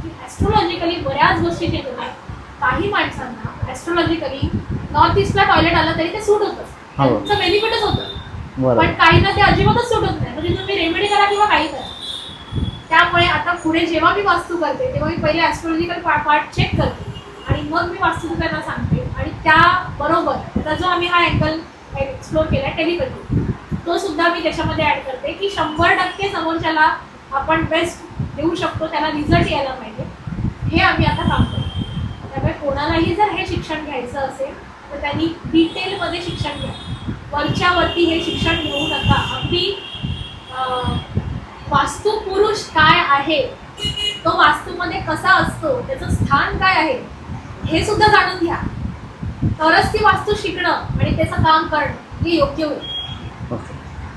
की ॲस्ट्रोलॉजिकली बऱ्याच गोष्टी केल्या आहेत. काही माणसांना ॲस्ट्रोलॉजिकली नॉर्थ ईस्टला टॉयलेट आलं तरी ते सूट होतं, त्यांचं बेनिफिटच होतं. पण काहींना ते अजिबातच सूट होत नाही. म्हणजे तुम्ही रेमेडी करा किंवा काही करा. त्यामुळे आता पुढे जेव्हा मी वास्तू करते तेव्हा मी पहिले ॲस्ट्रोलॉजिकल पार्ट चेक करते आणि मग मी वास्तू त्यांना सांगते. आणि त्याबरोबर आता जो आम्ही हा अँगल एक्सप्लोर केला टेलिपॅथी, तो सुद्धा मी त्याच्यामध्ये ॲड करते की 100% समोरच्याला आपण बेस्ट देऊ शकतो, त्याला रिझल्ट यायला पाहिजे, हे आम्ही आता काम करतो. त्यामुळे कोणालाही जर हे शिक्षण घ्यायचं असेल तर त्यांनी डिटेलमध्ये शिक्षण घ्या. वरच्यावरती हे शिक्षण घेऊ नका. अगदी वास्तू पुरुष काय आहे, तो वास्तूमध्ये कसा असतो, त्याचं स्थान काय आहे हे सुद्धा जाणून घ्या. तरच ती वास्तू शिकणं आणि त्याचं काम करणं हे योग्य होईल.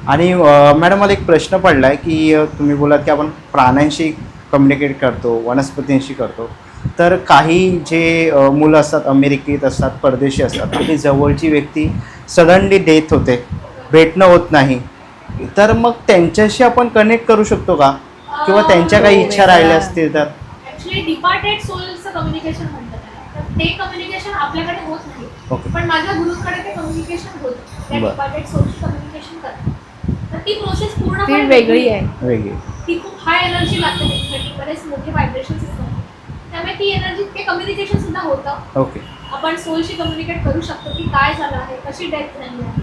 आणि मॅडम मला एक प्रश्न पडला आहे की तुम्ही बोलात की आपण प्राण्यांशी कम्युनिकेट करतो, वनस्पतींशी करतो. तर काही जे मुलं असतात, अमेरिकेत असतात, परदेशी असतात, आपली जवळची व्यक्ती सडनली डेथ होते, भेटणं होत नाही, तर मग त्यांच्याशी आपण कनेक्ट करू शकतो का, किंवा त्यांच्या काही इच्छा राहिल्या असतील तर. ॲक्च्युली डिपार्टेड सोलचं कम्युनिकेशन म्हणतात त्याला, तर ते कम्युनिकेशन आपल्याकडे होत नाही. पण माझ्या गुरुकडे ते कम्युनिकेशन होतं, त्या डिपार्टेड सोलची कम्युनिकेशन करतात. तर ती प्रोसेस पूर्ण वेगळी आहे, वेगळी. ती खूप हाय एनर्जी लागते त्याच्यासाठी, बरेच मोठे व्हायब्रेशन्स असतात. त्यामुळे ती एनर्जी ते कम्युनिकेशन सुद्धा होतं. ओके. आपण सोलशी कम्युनिकेट करू शकतो की काय झालं आहे, कशी डेथ झाली आहे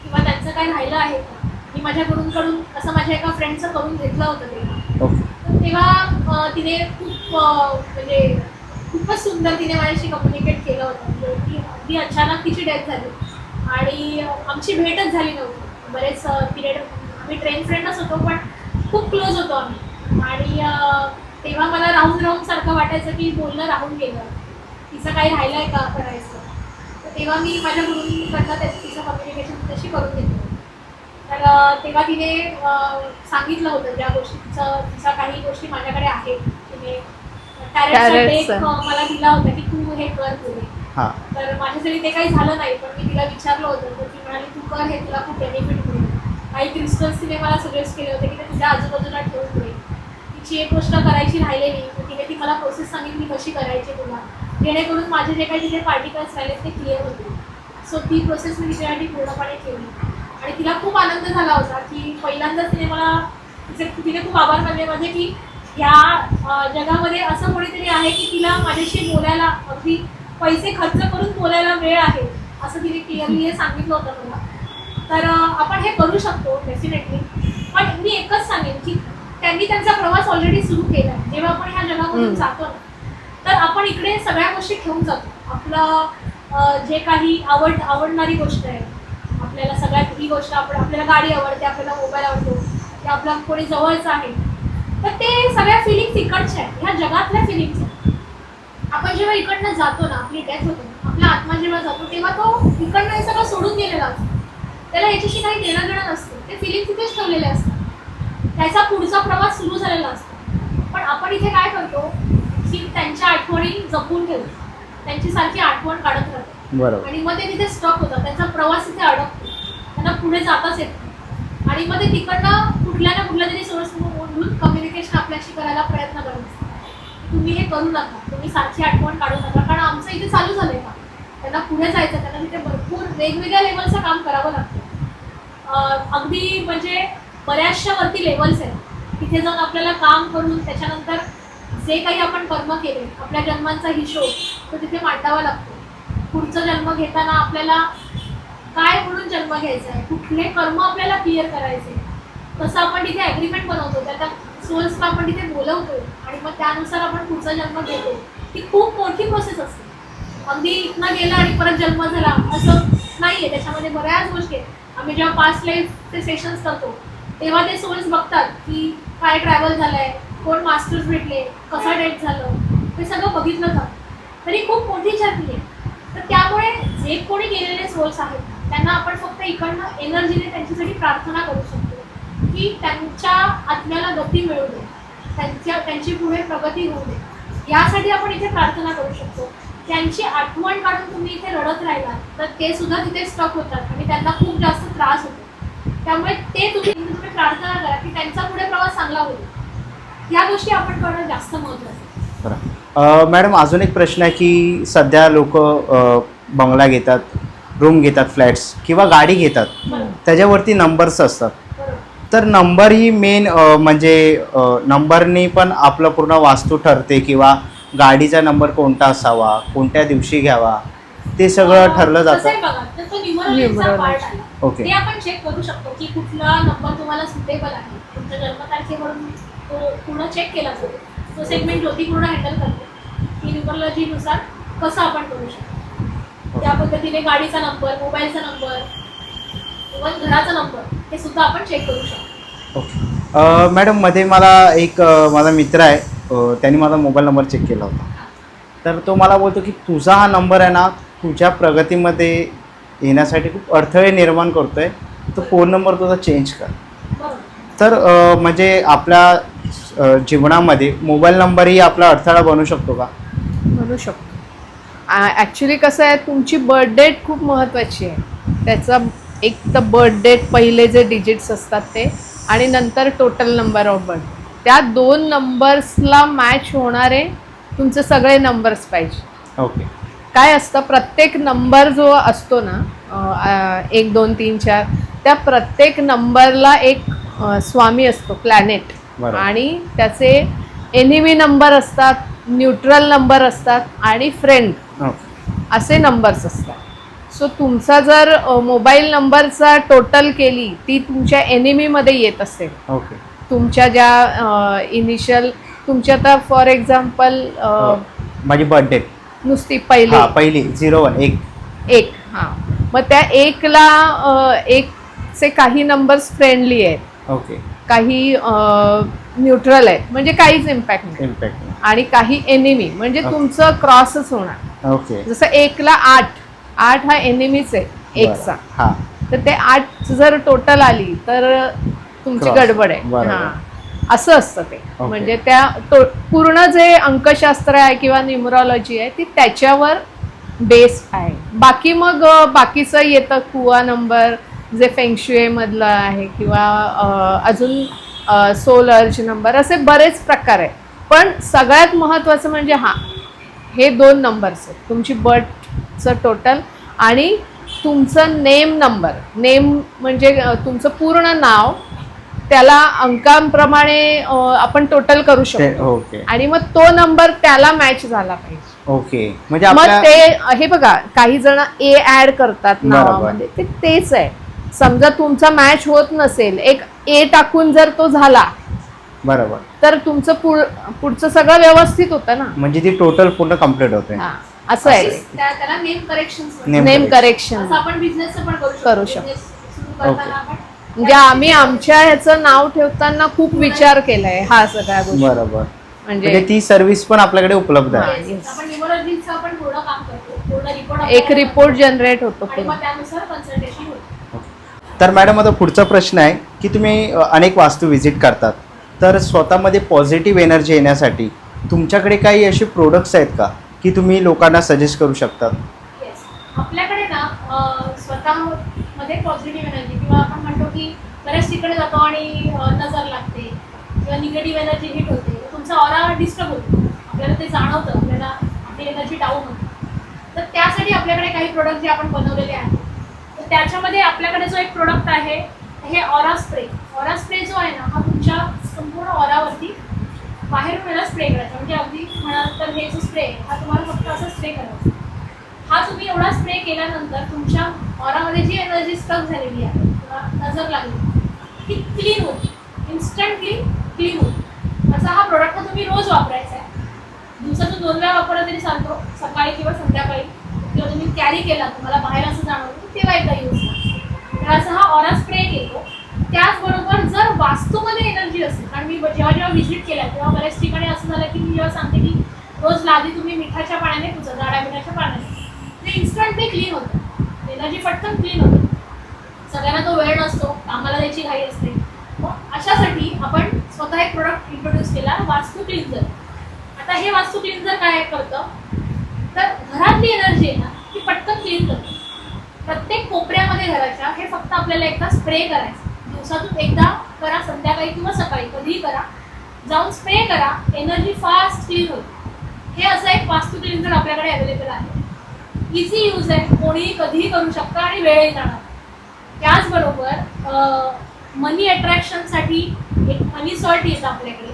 किंवा त्यांचं काय राहिलं आहे का. मी माझ्या गुरूंकडून असं माझ्या एका फ्रेंडचं करून घेतलं होतं तेव्हा. तर तेव्हा तिने खूप म्हणजे खूपच सुंदर तिने माझ्याशी कम्युनिकेट केलं होतं. म्हणजे ती अगदी अचानक तिची डेथ झाली आणि आमची भेटच झाली नव्हती बरेच पिरियड. आम्ही ट्रेन फ्रेंडच होतो पण खूप क्लोज होतो आम्ही. आणि तेव्हा मला राहून सारखं वाटायचं की बोलणं राहून गेलं, तिचं काही राहिलं आहे का करायचं. तर तेव्हा मी माझ्या गुरूंकडनं तिचं कम्युनिकेशन तशी करून घेतलं. तर तेव्हा तिने सांगितलं होतं ज्या तिच्या काही गोष्टी माझ्याकडे आहेत. तिने मला दिला होता की तू हे कर पुढे. तर माझ्यासाठी ते काही झालं नाही, पण मी तिला विचारलं होतं तर ती म्हणाली तू कर, हे तुला खूप बेनिफिट मिळेल. काही क्रिस्टल्स तिने मला सजेस्ट केले होते की ते तुझ्या आजूबाजूला ठेवून पुढे. तिची एक गोष्ट करायची राहिलेली, तर तिने ती मला प्रोसेस सांगितली कशी करायची तुला, जेणेकरून माझे जे काही तिथे पार्टिकल्स राहिले ते क्लिअर होतील. सो ती प्रोसेस मी तिच्यासाठी पूर्णपणे केली. आणि तिला खूप आनंद झाला होता की पहिल्यांदाच तिने खूप आभार मानले माझे की ह्या जगामध्ये असं कोणीतरी आहे की तिला माझ्याशी बोलायला अगदी पैसे खर्च करून बोलायला वेळ आहे, असं तिने क्लिअरली हे सांगितलं होतं मला. तर आपण हे करू शकतो डेफिनेटली. पण मी एकच सांगेन की त्यांनी त्यांचा प्रवास ऑलरेडी सुरू केला आहे. जेव्हा आपण ह्या जगामधून जातो ना, तर आपण इकडे सगळ्या गोष्टी ठेवून जातो. आपलं जे काही आवडणारी गोष्ट आहे, आपल्याला सगळ्यात ही गोष्ट आपल्याला गाडी आवडते, आपल्याला मोबाईल आवडतो, ते आपला कोणी जवळचं आहे, तर ते सगळ्या फिलिंग्स इकडच्या आहेत, ह्या जगातल्या फिलिंग्स आहेत. आपण जेव्हा इकडनं जातो ना, आपली डेथ होतो, आपला आत्मा जेव्हा जातो तेव्हा तो इकडनं हे सगळं सोडून गेलेला असतो. त्याला याच्याशी काही देणं घेणं नसतं, ते फिलिंग्स तिथेच ठेवलेले असतात, त्याचा पुढचा प्रवास सुरू झालेला असतो. पण आपण इथे काय करतो की त्यांच्या आठवणी जपून ठेवतो, त्यांची सारखी आठवण काढत राहतो बरोबर. आणि मग ते तिथे स्टॉप होतात, त्यांचा प्रवास तिथे अडकतो, त्यांना पुढे जाताच येत नाही. आणि मग ते तिकडनं कुठल्या ना कुठल्या तरी सोर्स म्हणून कम्युनिकेशन आपल्याशी करायला प्रयत्न करत असतात. तुम्ही हे करू नका, तुम्ही सारखी आठवण काढू नका, कारण आमचं इथे चालू झालंय का, त्यांना पुढे जायचं, त्यांना तिथे भरपूर वेगवेगळ्या लेवलचं काम करावं लागतं. अगदी म्हणजे बऱ्याचशा वरती लेवल्स आहेत, तिथे जाऊन आपल्याला काम करून त्याच्यानंतर जे काही आपण कर्म केले, आपल्या जन्मांचा हिशोब तो तिथे मांडावा लागतो. पुढचा जन्म घेताना आपल्याला काय म्हणून जन्म घ्यायचा आहे, कुठले कर्म आपल्याला क्लिअर करायचे, तसं आपण तिथे ॲग्रीमेंट बनवतो, त्या सोल्सला आपण तिथे बोलवतो आणि मग त्यानुसार आपण पुढचा जन्म घेतो. ही खूप मोठी प्रोसेस असते. अगदी इथनं गेलं आणि परत जन्म झाला असं नाही आहे, त्याच्यामध्ये बऱ्याच गोष्टी आहेत. आम्ही जेव्हा पास्ट लाईफचे सेशन्स करतो तेव्हा ते सोल्स बघतात की काय ट्रॅव्हल झालं आहे, कोण मास्टर्स भेटले, कसं डेट झालं, ते सगळं बघितलं जातं. तरी खूप मोठी जर्नी आहे. तर त्यामुळे जे कोणी गेलेले सोल्स आहेत त्यांना आपण फक्त इकडनं एनर्जीने त्यांच्यासाठी प्रार्थना करू शकतो की त्यांच्या आत्म्याला गती मिळू दे, त्यांची पुढे प्रगती होऊ दे, यासाठी आपण इथे प्रार्थना करू शकतो. त्यांची आठवण काढून तुम्ही इथे रडत राहिला तर ते सुद्धा तिथे स्टॉक होतात आणि त्यांना खूप जास्त त्रास होतो. त्यामुळे ते तुम्ही प्रार्थना करा की त्यांचा पुढे प्रवास चांगला होईल. या गोष्टी आपण करणं जास्त महत्त्वाचं आहे. मॅडम, अजून एक प्रश्न आहे की सध्या लोक बंगला घेतात, रूम घेतात, फ्लॅट्स किंवा गाडी घेतात, त्याच्यावरती नंबर्स असतात. तर नंबर ही मेन म्हणजे नंबरनी पण आपलं पूर्ण वास्तू ठरते किंवा गाडीचा नंबर कोणता असावा, कोणत्या दिवशी घ्यावा, ते सगळं ठरलं कसं आहे जातं. बघा, तर तो न्यूमरोलॉजीचा पार्ट आहे. ओके. ते आपण चेक करू शकतो की कुठला नंबर तुम्हाला सुटेबल आहे. तुमच्या जन्मतारखेवरून तो पूर्ण चेक केला जातो. तो सेगमेंट ज्योती पूर्ण हँडल करते की न्यूमरोलॉजीनुसार कसं आपण करू शकतो. त्या पद्धतीने गाडीचा नंबर, मोबाईलचा नंबर, इव्हन घराचा नंबर हे सुद्धा आपण चेक करू शकतो. ओके. मॅडम, मध्ये मला एक माझा मित्र आहे, त्यांनी माझा मोबाईल नंबर चेक केला होता. तर तो मला बोलतो की तुझा हा नंबर आहे ना, तुझ्या प्रगतीमध्ये येण्यासाठी खूप अडथळे निर्माण करतो आहे, तो फोन नंबर तुझा चेंज कर. तर म्हणजे आपल्या जीवनामध्ये मोबाईल नंबरही आपला अडथळा बनू शकतो का? म्हणू शकतो. ॲक्च्युली कसं आहे, तुमची बर्थ डेट खूप महत्त्वाची आहे. त्याचा एक तर बर्थ डेट, पहिले जे डिजिट्स असतात ते, आणि नंतर टोटल नंबर ऑफ बर्थ. त्या 2 नंबर्सला मॅच होणारे तुमचे सगळे नंबर्स पाहिजे. ओके. काय असतं, प्रत्येक नंबर जो असतो ना, 1 2 3 4, त्या प्रत्येक नंबरला एक स्वामी असतो, प्लॅनेट, आणि त्याचे एनिमी नंबर असतात, न्यूट्रल नंबर असतात आणि फ्रेंड असे नंबर्स असतात. सो तुमचा जर मोबाईल नंबरचा टोटल केली, ती तुमच्या एनिमीमध्ये येत असेल. ओके. तुमच्या ज्या इनिशियल, तुमच्या आता फॉर एक्झाम्पल माझी बर्थ डेट नुसती पहिली 01 1, हां, मग त्या 1ला 1चे काही नंबर्स फ्रेंडली आहेत, ओके, काही न्यूट्रल आहेत, म्हणजे काहीच इम्पॅक्ट नाही, आणि काही एनिमी, म्हणजे तुमचं क्रॉसच होणार. ओके. जसं 1ला 8 हा एनिमीच आहे 1चा. हां, तर ते 8 जर टोटल आली तर तुमची गडबड आहे. हां, असं असतं ते. म्हणजे त्या पूर्ण जे अंकशास्त्र आहे किंवा न्यूमरॉलॉजी आहे ती त्याच्यावर बेस आहे. बाकी मग बाकीचं येतं कुवा नंबर, जे फेंगशुए मधलं आहे, किंवा अजून सोल अर्ज नंबर, असे बरेच प्रकार आहेत. पण सगळ्यात महत्त्वाचं म्हणजे हे 2 नंबर्स आहेत, तुमची बर्थचं टोटल आणि तुमचं नेम म्हणजे तुमचं पूर्ण नाव, त्याला अंकांप्रमाणे आपण टोटल करू शकतो ओके आणि मग तो नंबर त्याला मॅच झाला पाहिजे. ओके म्हणजे मग आपल्या ते हे बघा, काही जण ए ऍड करतात बरोबर. नावामध्ये, ते तेच आहे. समजा तुमचा मॅच होत नसेल, एक ए टाकून जर तो झाला बरोबर, तर तुमचं पुढचं सगळं व्यवस्थित होतं ना. म्हणजे ती टोटल पूर्ण कम्प्लीट होते. हा, असं आहे. त्याला नेम करेक्शन नेम करेक्शन असं आपण बिझनेसचं पण करू शकतो. शकतो. Business सुरू करताना आपण म्हणजे आम्ही आमच्या ह्याचं नाव ठेवताना खूप विचार केलाय हा सगळ्या गोष्टी. बरोबर, म्हणजे म्हणजे ती सर्व्हिस पण आपल्याकडे उपलब्ध आहे. Yes. आपण न्यूमरोलॉजीचं आपण पूर्ण काम करतो. पूर्ण रिपोर्ट एक रिपोर्ट जनरेट होतो आणि पूर्ण. मग त्यानुसार कन्सल्टेशन होतं. तर मॅडम आता पुढचा प्रश्न आहे की तुम्ही अनेक वास्तू व्हिजिट करतात, तर स्वतःमध्ये पॉझिटिव्ह एनर्जी येण्यासाठी तुमच्याकडे काही असे प्रोडक्ट्स आहेत का की तुम्ही लोकांना सजेस्ट करू शकतात? येस, आपल्याकडे ना स्वतःमध्ये पॉझिटिव्ह एनर्जी किंवा आपण म्हणतो की बऱ्याच ठिकाणी जातो आणि नजर लागते किंवा निगेटिव्ह एनर्जी हिट होते, तुमचा ऑरा डिस्टर्ब होतो, आपल्याला ते जाणवतं, आपल्याला आपली एनर्जी डाऊन होते. तर त्यासाठी आपल्याकडे काही प्रोडक्ट जे आपण बनवलेले आहेत, तर त्याच्यामध्ये आपल्याकडे जो एक प्रोडक्ट आहे हे ऑरा स्प्रे. ऑरा स्प्रे जो आहे ना, हा तुमच्या संपूर्ण ऑरावरती बाहेरून याला स्प्रे करायचा. म्हणजे अगदी म्हणाल तर हे जो स्प्रे आहे हा तुम्हाला फक्त असं स्प्रे करायचा. हा तुम्ही एवढा स्प्रे केल्यानंतर तुमच्या ऑरामध्ये जी एनर्जी स्टक झालेली आहे किंवा नजर लागली ती क्लीन होती, इन्स्टंटली क्लीन होती. असा हा प्रोडक्ट तुम्ही रोज वापरायचा आहे. दिवसातून 2 वेळा वापरला तरी चालतो, सकाळी किंवा संध्याकाळी, किंवा तुम्ही कॅरी केला तुम्हाला बाहेर असं जाणवलं तेव्हा एकदा यूज करा. तर असा हा ऑरा स्प्रे येतो. त्याचबरोबर जर वास्तूमध्ये एनर्जी असेल, कारण मी जेव्हा व्हिजिट केल्या तेव्हा बऱ्याच ठिकाणी असं झालं की मी जेव्हा सांगते की रोज लादी तुम्ही मिठाच्या पाण्याने पुसा, जाड्या मिठाच्या पाण्याने, ते इन्स्टंटली क्लीन होतं, एनर्जी पटकन क्लीन होतं. सगळ्यांना तो वेळ नसतो, कामाला द्यायची घाई असते. मग अशासाठी आपण स्वतः एक प्रोडक्ट इंट्रोड्यूस केला, वास्तू क्लिन्झर. आता हे वास्तू क्लिन्झर काय करतं, तर घरातली एनर्जी आहे ना ती पटकन क्लीन करतं. प्रत्येक कोपऱ्यामध्ये घराच्या हे फक्त आपल्याला एकदा स्प्रे करायचं. दिवसातून एकदा करा, संध्याकाळी किंवा सकाळी कधीही करा, जाऊन स्प्रे करा, एनर्जी फास्ट क्लीन होते. हे असं एक वास्तू क्लिन्झर आपल्याकडे अवेलेबल आहे. इझी यूज आहे, कोणीही कधीही करू शकतं आणि वेळही जाणार. त्याचबरोबर मनी अट्रॅक्शनसाठी एक मनी सॉल्ट येतं आपल्याकडे.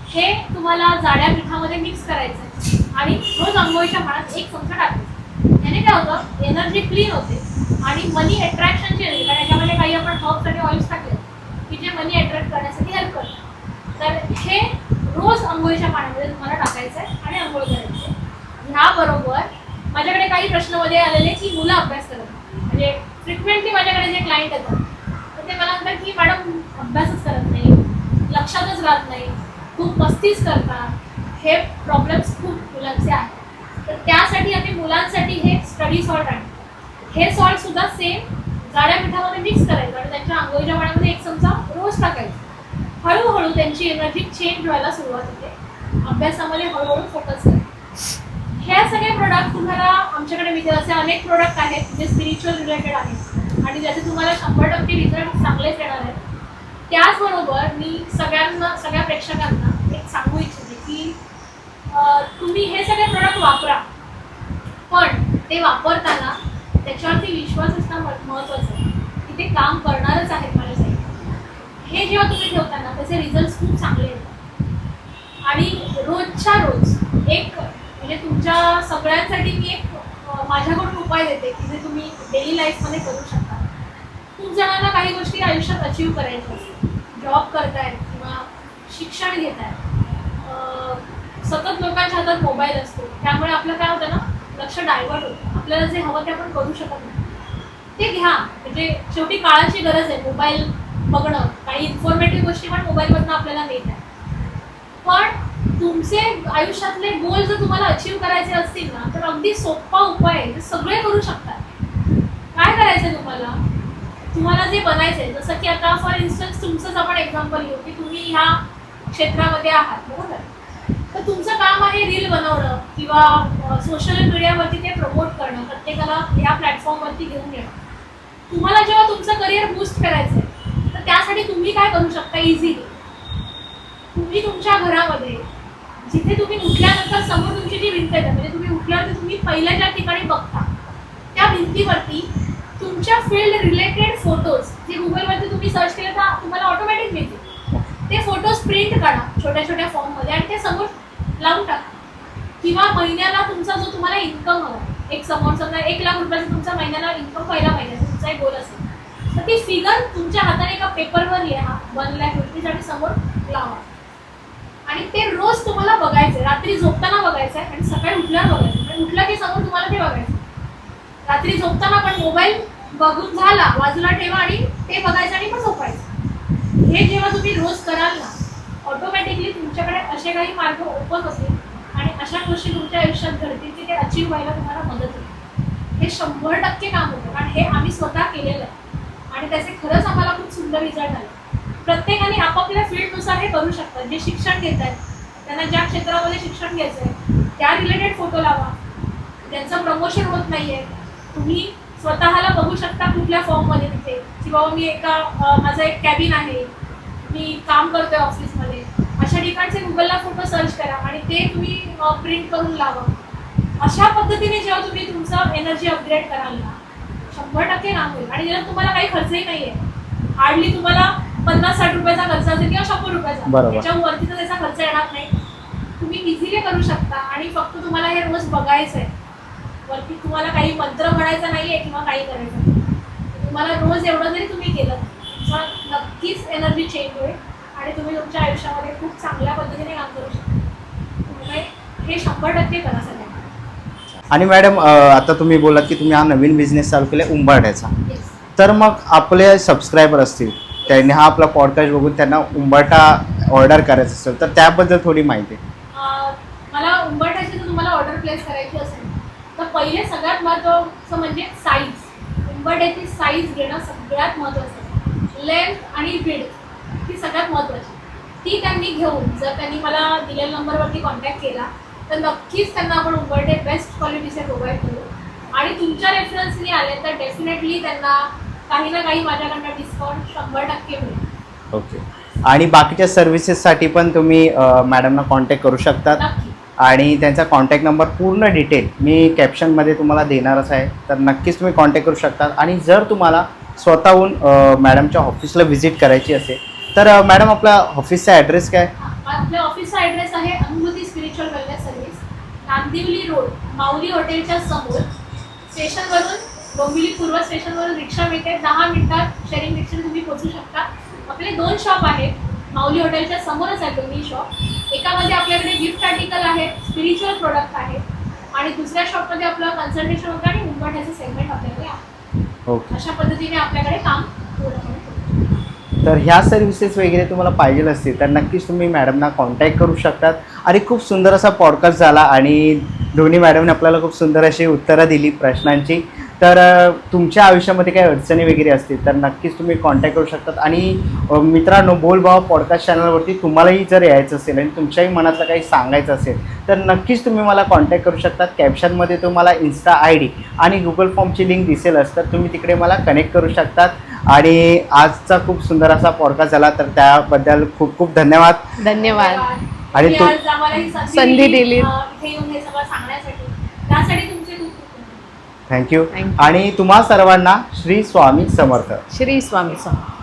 हे तुम्हाला जाड्या मिठामध्ये मिक्स करायचं आहे आणि रोज आंघोळीच्या पाण्यात 1 चमचा टाकायचा. याने काय होतं, एनर्जी क्लीन होते आणि मनी अट्रॅक्शनची एनर्जी, कारण याच्यामध्ये काही आपण हर्ब्स आणि ऑइल्स टाकले की जे मनी अट्रॅक्ट करण्यासाठी हेल्प करतात. तर हे रोज आंघोळीच्या पाण्यामध्ये तुम्हाला टाकायचं आहे आणि आंघोळ करायची आहे. ह्याबरोबर माझ्याकडे काही प्रश्नामध्ये आलेले की मुलं अभ्यास करत नाही. म्हणजे फ्रिक्वेंटली माझ्याकडे जे क्लायंट येतात तर ते मला म्हणतात की मॅडम अभ्यासच करत नाही, लक्षातच राहत नाही, खूप मस्तीच करतात. हे प्रॉब्लेम्स खूप मुलांचे आहेत. तर त्यासाठी आम्ही मुलांसाठी हे स्टडी सॉल्ट आणतो. हे सॉल्ट सुद्धा सेम जाड्या मिठामध्ये मिक्स करायचं आणि त्यांच्या आंघोळीच्या पाण्यामध्ये 1 चमचा रोज टाकायचं. हळूहळू त्यांची एनर्जी चेंज व्हायला सुरुवात होते, अभ्यासामध्ये हळूहळू फोकस करायचं. हे सगळे प्रोडक्ट तुम्हाला आमच्याकडे मिळतील. असे अनेक प्रोडक्ट आहेत जे स्पिरिच्युअल रिलेटेड आहेत आणि ज्याचे तुम्हाला 100% रिझल्ट चांगलेच येणार आहेत. त्याचबरोबर मी सगळ्या प्रेक्षकांना एक सांगू इच्छिते की तुम्ही हे सगळे प्रोडक्ट वापरा, पण ते वापरताना त्याच्यावरती विश्वास असणं महत्त्वाचं आहे की ते काम करणारच आहेत माझ्यासाठी. हे जेव्हा तुम्ही ठेवताना त्याचे रिझल्ट खूप चांगले येतात. आणि रोजच्या रोज एक म्हणजे तुमच्या सगळ्यांसाठी मी एक माझ्याकडून उपाय देते की जे तुम्ही डेली लाईफमध्ये करू शकता. खूप जणांना काही गोष्टी आयुष्यात अचीव करायच्या असतात, जॉब करतायत किंवा शिक्षण घेत आहेत, सतत लोकांच्या हातात मोबाईल असतो, त्यामुळे आपलं काय होतं ना, लक्ष डायव्हर्ट होतं, आपल्याला जे हवं ते आपण करू शकत नाही. ते घ्या, म्हणजे शेवटी काळाची गरज आहे मोबाईल बघणं, काही इन्फॉर्मेटिव्ह गोष्टी पण मोबाईलमधून आपल्याला मिळत आहे. पण तुमचे आयुष्यातले गोल जर तुम्हाला अचीव करायचे असतील ना, तर अगदी सोपा उपाय आहे, सगळे करू शकतात. काय करायचं तुम्हाला जे बनायचं आहे, जसं की आता फॉर इन्स्टन्स तुमचंच आपण एक्झाम्पल घेऊ की तुम्ही ह्या क्षेत्रामध्ये आहात, बरोबर. तर तुमचं काम आहे रील बनवणं किंवा सोशल मीडियावरती ते प्रमोट करणं, प्रत्येकाला ह्या प्लॅटफॉर्मवरती घेऊन येणं. तुम्हाला जेव्हा तुमचं करिअर बूस्ट करायचं आहे, तर त्यासाठी तुम्ही काय करू शकता इझिली. तुम्ही तुमच्या घरामध्ये जिथे तुम्ही उठल्यानंतर समोर तुमची जी भिंत आहे, म्हणजे तुम्ही उठल्यानंतर तुम्ही पहिल्या ज्या ठिकाणी बघता त्या भिंतीवरती तुमच्या फील्ड रिलेटेड फोटोज जे गुगलवरती तुम्ही सर्च केले तर तुम्हाला ऑटोमॅटिक मिळतील. ते फोटोज प्रिंट काढा छोट्या छोट्या फॉर्ममध्ये आणि ते समोर लावून टाका. किंवा महिन्याला तुमचा जो तुम्हाला इन्कम हवा, एक समोर समजा 1 लाख रुपयाचा तुमचा महिन्याला इन्कम पहिला महिन्याचा तुमचा एक गोल असेल, तर ती फिगर तुमच्या हाताने एका पेपरवर लिहा 1 लाख रुपीज आणि समोर लावा. आणि ते रोज तुम्हाला बघायचं, रात्री झोपताना बघायचं आहे आणि सकाळी उठल्यावर बघायचं. आणि उठलं की समोर तुम्हाला ते बघायचं. रात्री झोपताना पण मोबाईल बघून झाला बाजूला ठेवा आणि ते बघायचं आणि मग झोपायचं. हे जेव्हा तुम्ही रोज कराल ना, ऑटोमॅटिकली तुमच्याकडे असे काही मार्ग ओपन होतील आणि अशा गोष्टी तुमच्या आयुष्यात घडतील की ते अचीव व्हायला तुम्हाला मदत होईल. हे 100% काम होतं, कारण हे आम्ही स्वतः केलेलं आहे आणि त्याचे खरंच आम्हाला खूप सुंदर रिझल्ट आले. प्रत्येकाने आपापल्या फील्डनुसार हे करू शकतात. जे शिक्षण घेत आहेत त्यांना ज्या क्षेत्रामध्ये शिक्षण घ्यायचं आहे त्या रिलेटेड फोटो लावा. त्यांचं प्रमोशन होत नाही आहे, तुम्ही स्वतःला बघू शकता कुठल्या फॉर्ममध्ये तिथे की बाबा मी माझं एक कॅबिन आहे, मी काम करतोय ऑफिसमध्ये, अशा ठिकाणचे गुगलला फोटो सर्च करा आणि ते तुम्ही प्रिंट करून लावा. अशा पद्धतीने जेव्हा तुम्ही तुमचं एनर्जी अपग्रेड कराल ना, 100% काम होईल. आणि जेव्हा तुम्हाला काही खर्चही नाही आहे, हार्डली तुम्हाला 50-60 रुपयाचा खर्च असेल किंवा 100 रुपयाचा, त्याच्यावरती तर त्याचा खर्च येणार नाही. तुम्ही इझिली करू शकता आणि फक्त तुम्हाला हे रोज बघायचं आहे. वरती तुम्हाला काही मंत्र म्हणायचा नाही आहे किंवा काही करायचं नाही. तुम्हाला रोज एवढं जरी तुम्ही केलं तर नक्कीच एनर्जी चेंज होईल आणि तुम्ही तुमच्या आयुष्यामध्ये खूप चांगल्या पद्धतीने काम करू शकता. त्यामुळे हे 100% करा सगळ्यांना. आणि मॅडम आता तुम्ही बोलात की तुम्ही हा नवीन बिझनेस चालू केला उंबारठ्याचा, तर मग आपले सबस्क्रायबर असतील त्यांनी हा आपला पॉडकास्ट बघून त्यांना उंबारठा ऑर्डर करायचं असेल तर त्याबद्दल थोडी माहिती. मला उंबारठ्याची जर तुम्हाला ऑर्डर प्लेस करायची असेल तर पहिले सगळ्यात महत्त्वाचं म्हणजे साईज. उंबारठ्याची साईज घेणं सगळ्यात महत्त्वाचं. लेंथ आणि विड्थ ही सगळ्यात महत्त्वाची. ती त्यांनी घेऊन जर त्यांनी मला दिलेल्या नंबरवरती कॉन्टॅक्ट केला तर नक्कीच त्यांना आपण उंबारठे बेस्ट क्वालिटीचे प्रोव्हाइड करू. आणि तुमच्या रेफरन्सनी आले तर डेफिनेटली त्यांना काही ना काही माझ्याकडनं डिस्काउंट 100% मिळेल. ओके. आणि बाकीच्या सर्व्हिसेससाठी पण तुम्ही मॅडमना कॉन्टॅक्ट करू शकतात. नक्की. आणि त्यांचा कॉन्टॅक्ट नंबर पूर्ण डिटेल मी कॅप्शनमध्ये तुम्हाला देणारच आहे, तर नक्कीच तुम्ही कॉन्टॅक्ट करू शकतात. आणि जर तुम्हाला स्वतःहून मॅडमच्या ऑफिसला व्हिजिट करायची असेल तर मॅडम आपला ऑफिसचा ॲड्रेस काय? आपल्या ऑफिसचा ॲड्रेस आहे अनुभूती spiritual wellness service, Nandivali road, माऊली हॉटेलच्या समोर. स्टेशनवरून डोंबिवली पूर्व स्टेशनवरून रिक्षा मिळते, 10 मिनिटात शेअरिंग रिक्षा तुम्ही पोहोचू शकता. आपले 2 शॉप आहेत, माऊली हॉटेलच्या समोरच आहे दोन्ही शॉप. एकामध्ये आपल्याकडे गिफ्ट आर्टिकल आहे, स्पिरिच्युअल प्रोडक्ट आहे आणि दुसऱ्या शॉपमध्ये आपलं कन्सल्टेशन होतं आणि उंबारठ्याचं सेगमेंट आपल्याकडे आहे. ओके. अशा पद्धतीने आपल्याकडे काम पूर्णपणे होतं. तर ह्या सर्व्हिसेस वगैरे तुम्हाला पाहिजे असतील तर नक्कीच तुम्ही मॅडमना कॉन्टॅक्ट करू शकतात. आणि खूप सुंदर असा पॉडकास्ट झाला आणि दोन्ही मॅडमने आपल्याला खूप सुंदर अशी उत्तरं दिली प्रश्नांची. तर तुमच्या आयुष्यामध्ये काही अडचणी वगैरे असतील तर नक्कीच तुम्ही कॉन्टॅक्ट करू शकतात. आणि मित्रांनो, बोलभाव पॉडकास्ट चॅनलवरती तुम्हालाही जर यायचं असेल आणि तुमच्याही मनातलं काही सांगायचं असेल तर नक्कीच तुम्ही मला कॉन्टॅक्ट करू शकतात. कॅप्शनमध्ये तुम्हाला इन्स्टा ID आणि गुगल फॉर्मची लिंक दिसेलच, तर तुम्ही तिकडे मला कनेक्ट करू शकतात. आणि आजचा खूप सुंदर असा पॉडकास्ट झाला, तर त्याबद्दल खूप खूप धन्यवाद. धन्यवाद. आणि तुम्ही आज आम्हाला ही संधी दिली. इथे येऊन हे सगळं सांगण्यासाठी, त्यासाठी तुमचे खूप खूप थँक्यू. Thank you. आणि तुम्हा सर्वांना श्री स्वामी समर्थ. श्री स्वामी समर्थ.